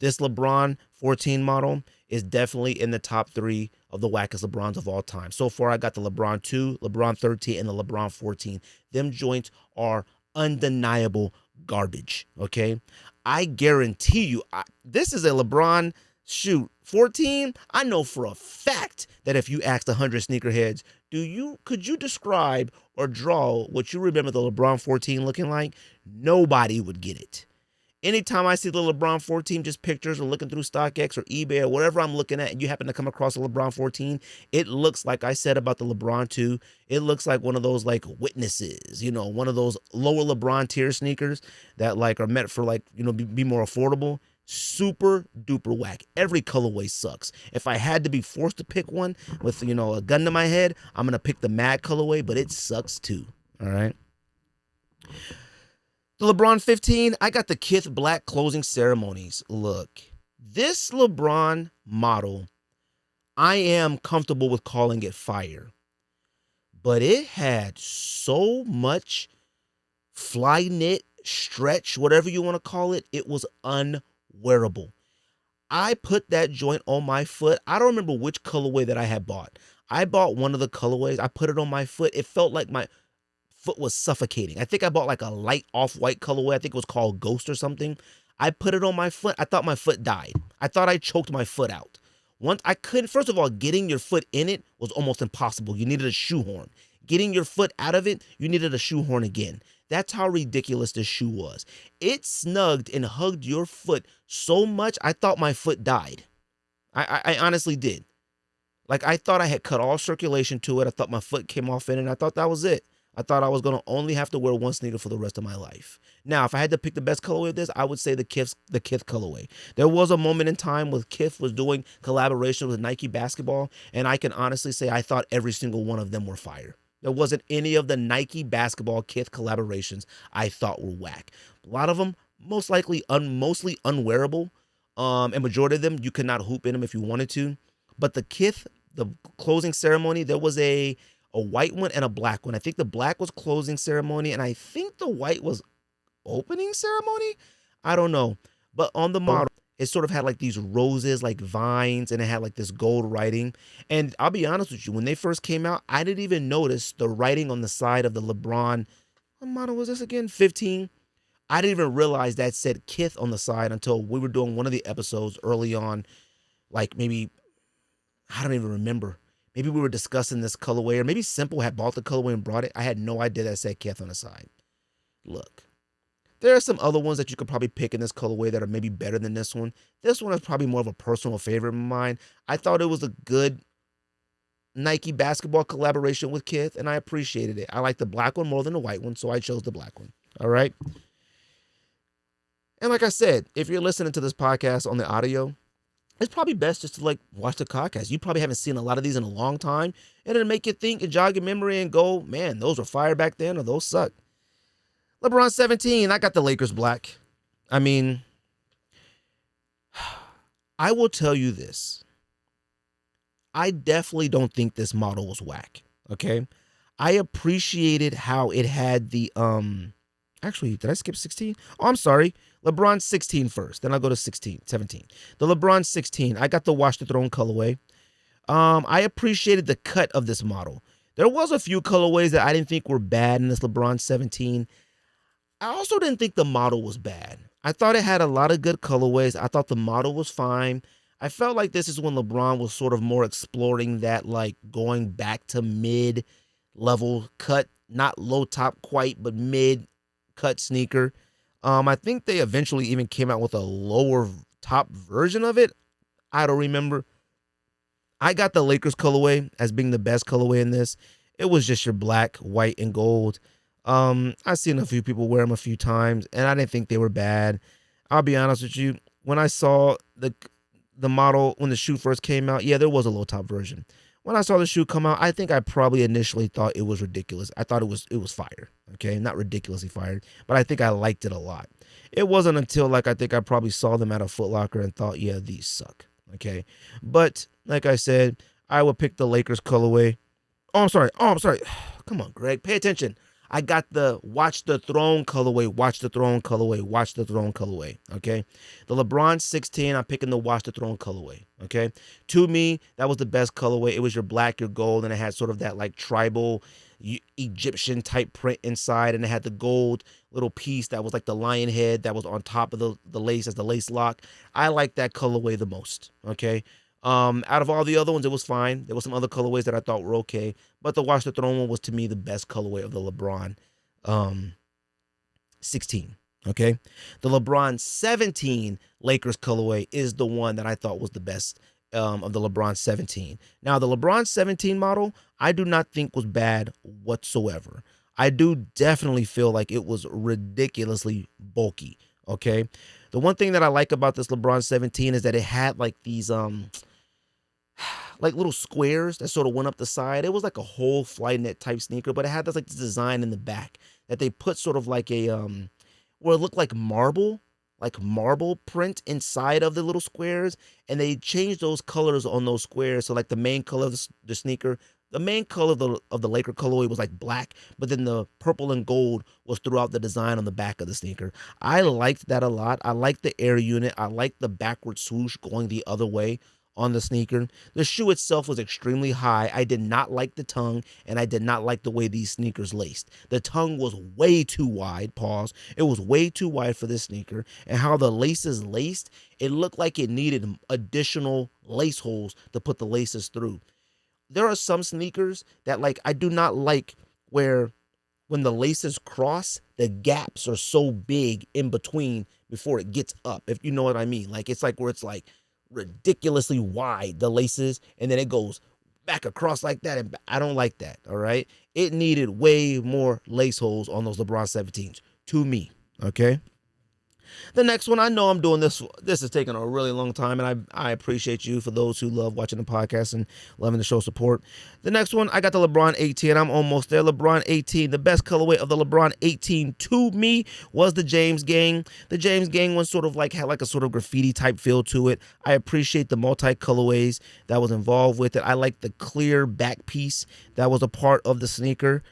This LeBron 14 model is definitely in the top 3 of the wackest LeBrons of all time. So far, I got the LeBron 2, LeBron 13, and the LeBron 14. Them joints are undeniable garbage, okay? I guarantee you, this is a LeBron shoot 14, I know for a fact that if you asked 100 sneakerheads, could you describe or draw what you remember the LeBron 14 looking like? Nobody would get it. Anytime I see the LeBron 14, just pictures or looking through StockX or eBay or whatever I'm looking at, and you happen to come across a LeBron 14, it looks like I said about the LeBron 2. It looks like one of those like Witnesses, one of those lower LeBron tier sneakers that like are meant for like, be more affordable. Super duper whack. Every colorway sucks. If I had to be forced to pick one with, a gun to my head, I'm going to pick the Mad colorway, but it sucks too. All right. The LeBron 15, I got the Kith Black closing ceremonies. Look, this LeBron model, I am comfortable with calling it fire, but it had so much fly knit, stretch, whatever you want to call it. It was unwearable. I put that joint on my foot. I don't remember which colorway that I had bought. I bought one of the colorways. I put it on my foot. It felt like my foot was suffocating. I think I bought like a light off-white colorway. I think it was called Ghost or something. I put it on my foot. I thought my foot died. I thought I choked my foot out. Once I couldn't, first of all, getting your foot in it was almost impossible. You needed a shoehorn. Getting your foot out of it, you needed a shoehorn again. That's how ridiculous this shoe was. It snugged and hugged your foot so much, I thought my foot died. I honestly did. Like, I thought I had cut all circulation to it. I thought my foot came off in it, and I thought that was it. I thought I was going to only have to wear one sneaker for the rest of my life. Now, if I had to pick the best colorway of this, I would say the Kith colorway. There was a moment in time when Kith was doing collaboration with Nike basketball, and I can honestly say I thought every single one of them were fire. There wasn't any of the Nike basketball Kith collaborations I thought were whack. A lot of them, most likely mostly unwearable, and majority of them, you could not hoop in them if you wanted to. But the Kith, the closing ceremony, there was a white one and a black one. I think the black was closing ceremony, and I think the white was opening ceremony. I don't know. But on the model, it sort of had like these roses, like vines, and it had like this gold writing. And I'll be honest with you, when they first came out, I didn't even notice the writing on the side of the LeBron. What model was this again? 15. I didn't even realize that said Kith on the side until we were doing one of the episodes early on. Like maybe, I don't even remember. Maybe we were discussing this colorway, or maybe Simple had bought the colorway and brought it. I had no idea that said Kith on the side. Look, there are some other ones that you could probably pick in this colorway that are maybe better than this one. This one is probably more of a personal favorite of mine. I thought it was a good Nike basketball collaboration with Kith, and I appreciated it. I like the black one more than the white one, so I chose the black one. All right? And like I said, if you're listening to this podcast on the audio, it's probably best just to like watch the podcast. You probably haven't seen a lot of these in a long time, and it'll make you think and jog your memory and go, man, those were fire back then, or those suck. LeBron 17, I got the Lakers black. I mean, I will tell you this. I definitely don't think this model was whack, okay? I appreciated how it had the, actually, did I skip 16? Oh, I'm sorry. LeBron 16 first, then I'll go to 17. The LeBron 16, I got the Watch the Throne colorway. I appreciated the cut of this model. There was a few colorways that I didn't think were bad in this LeBron 17. I also didn't think the model was bad. I thought it had a lot of good colorways. I thought the model was fine. I felt like this is when LeBron was sort of more exploring that, like going back to mid-level cut, not low top quite, but mid-cut sneaker. I think they eventually even came out with a lower top version of it. I don't remember. I got the Lakers colorway as being the best colorway in this. It was just your black, white, and gold. I've seen a few people wear them a few times, and I didn't think they were bad. I'll be honest with you. When I saw the model, when the shoe first came out, yeah, there was a low top version. When I saw the shoe come out, I think I probably initially thought it was ridiculous. I thought it was fire, okay? Not ridiculously fired, but I think I liked it a lot. It wasn't until, like, I think I probably saw them at a Footlocker and thought, yeah, these suck, okay? But, like I said, I would pick the Lakers colorway. Oh, I'm sorry. Come on, Greg, pay attention. I got the Watch the Throne colorway, Watch the Throne colorway, Watch the Throne colorway. Okay. The LeBron 16, I'm picking the Watch the Throne colorway. Okay. To me, that was the best colorway. It was your black, your gold, and it had sort of that like tribal Egyptian type print inside, and it had the gold little piece that was like the lion head that was on top of the lace as the lace lock. I like that colorway the most. Okay. Out of all the other ones, it was fine. There were some other colorways that I thought were okay, but the Watch the Throne one was to me the best colorway of the LeBron 16. Okay. The LeBron 17 Lakers colorway is the one that I thought was the best of the LeBron 17. Now, the LeBron 17 model, I do not think was bad whatsoever. I do definitely feel like it was ridiculously bulky. Okay. The one thing that I like about this LeBron 17 is that it had like these like little squares that sort of went up the side. It was like a whole flight net type sneaker, but it had this like this design in the back that they put sort of like a where it looked like marble print inside of the little squares, and they changed those colors on those squares. So like the main color of the sneaker, the main color of the Laker colorway was like black, but then the purple and gold was throughout the design on the back of the sneaker. I liked that a lot. I liked the air unit. I liked the backward swoosh going the other way on the sneaker. The shoe itself was extremely high. I did not like the tongue, and I did not like the way these sneakers laced. The tongue was way too wide, pause. It was way too wide for this sneaker, and how the laces laced, it looked like it needed additional lace holes to put the laces through. There are some sneakers that like I do not like where when the laces cross, the gaps are so big in between before it gets up, if you know what I mean. Like it's like where it's like ridiculously wide, the laces, and then it goes back across like that, and I don't like that. All right, it needed way more lace holes on those LeBron 17s to me. Okay. The next one, I know I'm doing this. This is taking a really long time, and I appreciate you for those who love watching the podcast and loving the show support. The next one, I got the LeBron 18. I'm almost there. LeBron 18. The best colorway of the LeBron 18 to me was the James Gang. The James Gang one sort of like had like a sort of graffiti type feel to it. I appreciate the multi colorways that was involved with it. I like the clear back piece that was a part of the sneaker.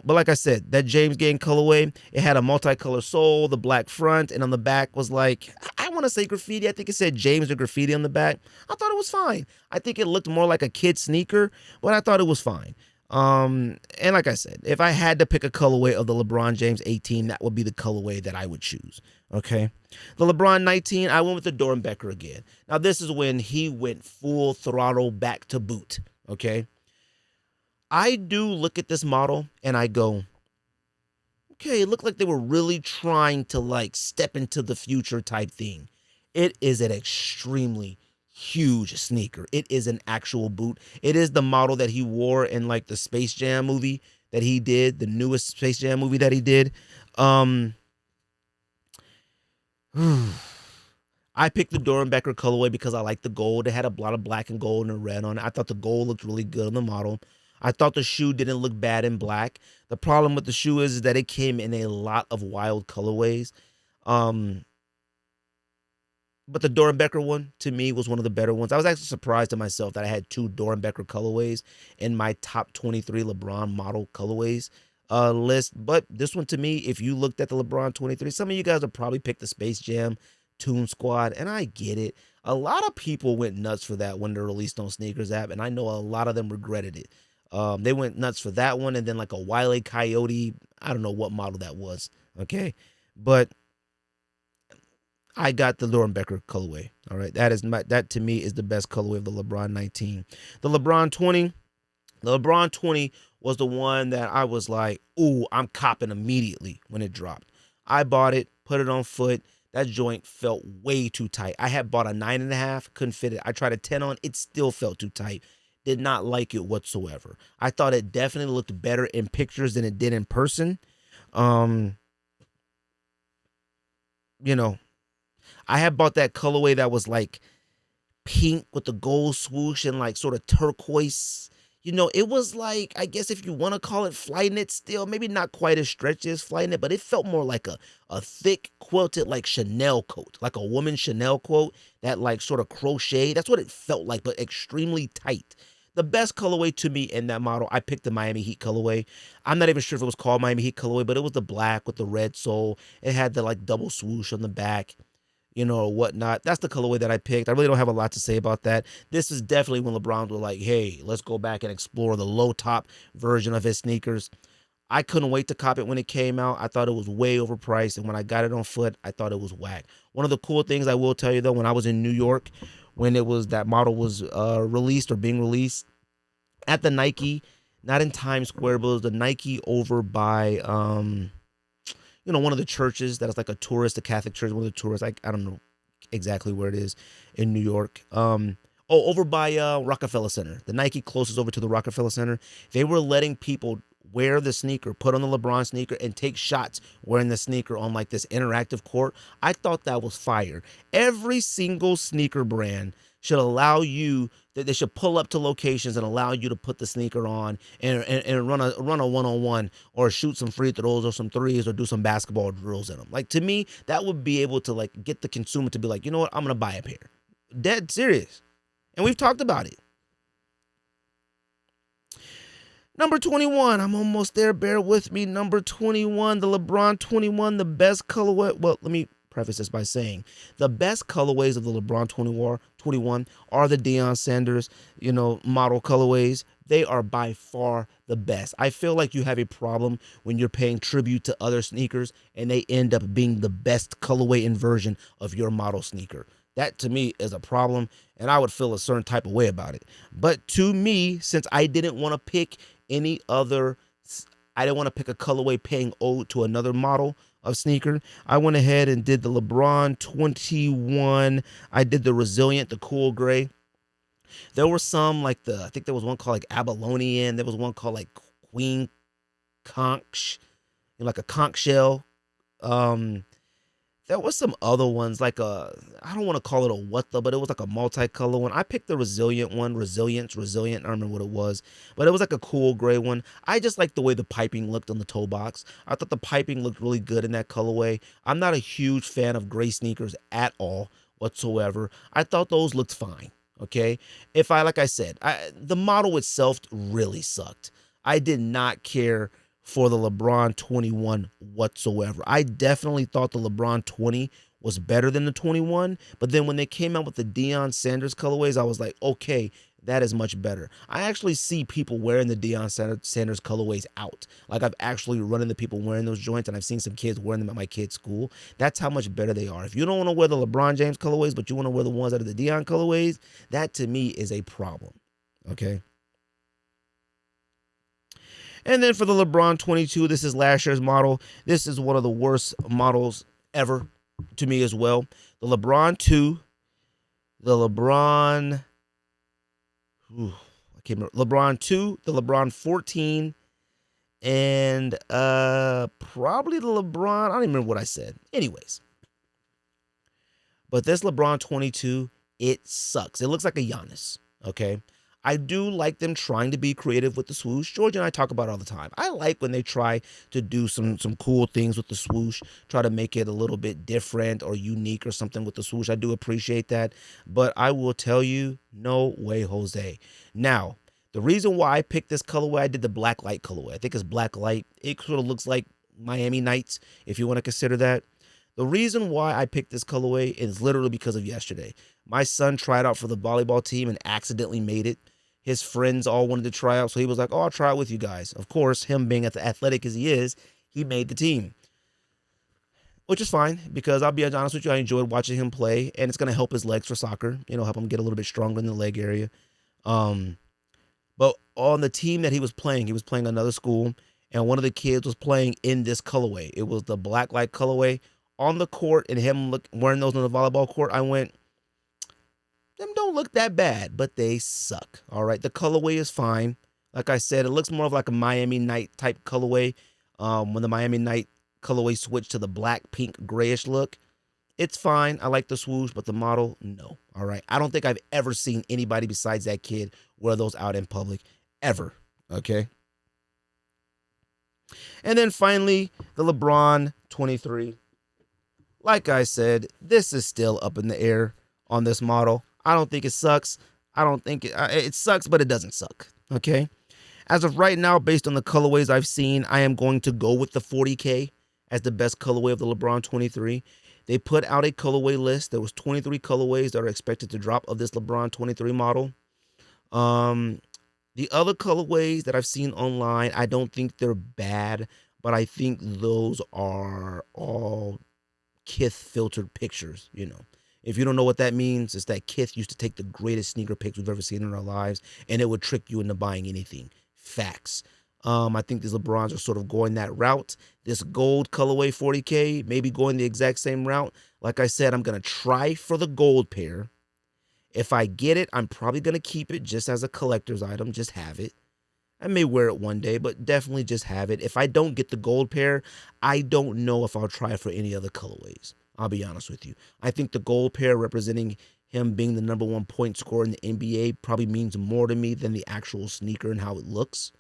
But like I said, that James Gang colorway, it had a multicolor sole, the black front, and on the back was like, I want to say graffiti. I think it said James or graffiti on the back. I thought it was fine. I think it looked more like a kid sneaker, but I thought it was fine. And like I said, if I had to pick a colorway of the LeBron James 18, that would be the colorway that I would choose. Okay. The LeBron 19, I went with the Doernbecher again. Now, this is when he went full throttle back to boot. Okay. I do look at this model and I go, okay, it looked like they were really trying to like step into the future type thing. It is an extremely huge sneaker. It is an actual boot. It is the model that he wore in like the Space Jam movie that he did, the newest Space Jam movie that he did. I picked the Doernbecher colorway because I like the gold. It had a lot of black and gold and red on it. I thought the gold looked really good on the model. I thought the shoe didn't look bad in black. The problem with the shoe is that it came in a lot of wild colorways. But the Doernbecher one, to me, was one of the better ones. I was actually surprised to myself that I had two Doernbecher colorways in my top 23 LeBron model colorways list. But this one, to me, if you looked at the LeBron 23, some of you guys would probably pick the Space Jam Toon Squad, and I get it. A lot of people went nuts for that when they released on Sneakers app, and I know a lot of them regretted it. They went nuts for that one, and then like a Wile E. Coyote. I don't know what model that was. Okay, but I got the Doernbecher colorway. All right, that to me is the best colorway of the LeBron 19. The LeBron 20. The LeBron 20 was the one that I was like, ooh, I'm copping immediately when it dropped. I bought it, put it on foot. That joint felt way too tight. I had bought a 9.5, couldn't fit it. I tried a 10 on, it still felt too tight. Did not like it whatsoever. I thought it definitely looked better in pictures than it did in person. I had bought that colorway that was like pink with the gold swoosh and like sort of turquoise. It was like, I guess if you want to call it Flyknit still, maybe not quite as stretchy as Flyknit, but it felt more like a thick quilted like Chanel coat, like a woman's Chanel coat that like sort of crochet. That's what it felt like, but extremely tight. The best colorway to me in that model, I picked the Miami Heat colorway. I'm not even sure if it was called Miami Heat colorway, but it was the black with the red sole. It had the like double swoosh on the back, or whatnot. That's the colorway that I picked. I really don't have a lot to say about that. This is definitely when LeBron was like, hey, let's go back and explore the low top version of his sneakers. I couldn't wait to cop it when it came out. I thought it was way overpriced, and when I got it on foot, I thought it was whack. One of the cool things I will tell you, though, when I was in New York, when that model was released or being released at the Nike, not in Times Square, but it was the Nike over by one of the churches that is like a Catholic church, one of the tourists. I don't know exactly where it is in New York. Over by Rockefeller Center. The Nike closest over to the Rockefeller Center. They were letting people wear the sneaker, put on the LeBron sneaker, and take shots wearing the sneaker on like this interactive court. I thought that was fire. Every single sneaker brand should allow you, that they should pull up to locations and allow you to put the sneaker on and run a one-on-one or shoot some free throws or some threes or do some basketball drills in them. Like, to me, that would be able to like get the consumer to be like, you know what, I'm gonna buy a pair. Dead serious. And we've talked about it. Number 21, I'm almost there, bear with me. Number 21, the LeBron 21, the best colorway. Well, let me preface this by saying the best colorways of the LeBron 21 are the Deion Sanders, model colorways. They are by far the best. I feel like you have a problem when you're paying tribute to other sneakers and they end up being the best colorway and version of your model sneaker. That to me is a problem, and I would feel a certain type of way about it. But to me, since I didn't want to pick I didn't want to pick a colorway paying ode to another model of sneaker, I went ahead and did the LeBron 21. I did the Resilient, the cool gray. There were some I think there was one called like Abalonian. There was one called like Queen Conch, like a conch shell. There was some other ones I don't want to call it a what the, but it was like a multicolor one. I picked the Resilient one, Resilient. I don't remember what it was, but it was like a cool gray one. I just liked the way the piping looked on the toe box. I thought the piping looked really good in that colorway. I'm not a huge fan of gray sneakers at all whatsoever. I thought those looked fine. Okay. Like I said, the model itself really sucked. I did not care for the LeBron 21 whatsoever. I definitely thought the LeBron 20 was better than the 21, but then when they came out with the Deion Sanders colorways, I was like, okay, that is much better. I actually see people wearing the Deion Sanders colorways out. Like, I've actually run into people wearing those joints, and I've seen some kids wearing them at my kid's school. That's how much better they are. If you don't want to wear the LeBron James colorways, but you want to wear the ones that are the Deion colorways, that to me is a problem. Okay? And then for the LeBron 22, this is last year's model. This is one of the worst models ever to me as well. The LeBron 2, the LeBron 2, the LeBron 14, and probably the LeBron, I don't even remember what I said. Anyways. But this LeBron 22, it sucks. It looks like a Giannis, okay? I do like them trying to be creative with the swoosh. George and I talk about it all the time. I like when they try to do some cool things with the swoosh, try to make it a little bit different or unique or something with the swoosh. I do appreciate that. But I will tell you, no way, Jose. Now, the reason why I picked this colorway, I did the black light colorway. I think it's black light. It sort of looks like Miami Nights, if you want to consider that. The reason why I picked this colorway is literally because of yesterday. My son tried out for the volleyball team and accidentally made it. His friends all wanted to try out, so he was like, oh, I'll try it with you guys. Of course, him being as athletic as he is, he made the team. Which is fine, because I'll be honest with you, I enjoyed watching him play, and it's going to help his legs for soccer, help him get a little bit stronger in the leg area. But on the team that he was playing another school, and one of the kids was playing in this colorway. It was the black light colorway on the court, and him wearing those on the volleyball court. I went, them don't look that bad, but they suck. All right, the colorway is fine. Like I said, it looks more of like a Miami Night type colorway. When the Miami Night colorway switched to the black, pink, grayish look, it's fine. I like the swoosh, but the model, no. All right, I don't think I've ever seen anybody besides that kid wear those out in public, ever. Okay. And then finally, the LeBron 23. Like I said, this is still up in the air on this model. I don't think it sucks. I don't think it sucks, but it doesn't suck. Okay. As of right now, based on the colorways I've seen, I am going to go with the 40K as the best colorway of the LeBron 23. They put out a colorway list. There was 23 colorways that are expected to drop of this LeBron 23 model. Um, the other colorways that I've seen online, I don't think they're bad, but I think those are all Kith filtered pictures. If you don't know what that means, it's that Kith used to take the greatest sneaker pics we've ever seen in our lives, and it would trick you into buying anything. Facts. I think these LeBrons are sort of going that route. This gold colorway 40K, maybe going the exact same route. Like I said, I'm going to try for the gold pair. If I get it, I'm probably going to keep it just as a collector's item, just have it. I may wear it one day, but definitely just have it. If I don't get the gold pair, I don't know if I'll try for any other colorways. I'll be honest with you. I think the gold pair representing him being the #1 point scorer in the NBA probably means more to me than the actual sneaker and how it looks.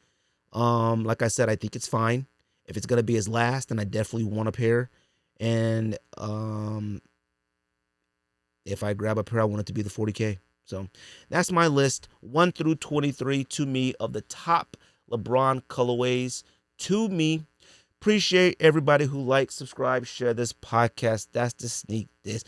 Like I said, I think it's fine. If it's gonna be his last, then I definitely want a pair. And if I grab a pair, I want it to be the 40K. So that's my list, 1 through 23 to me of the top LeBron colorways to me. Appreciate everybody who likes, subscribe, share this podcast. That's the Sneak This.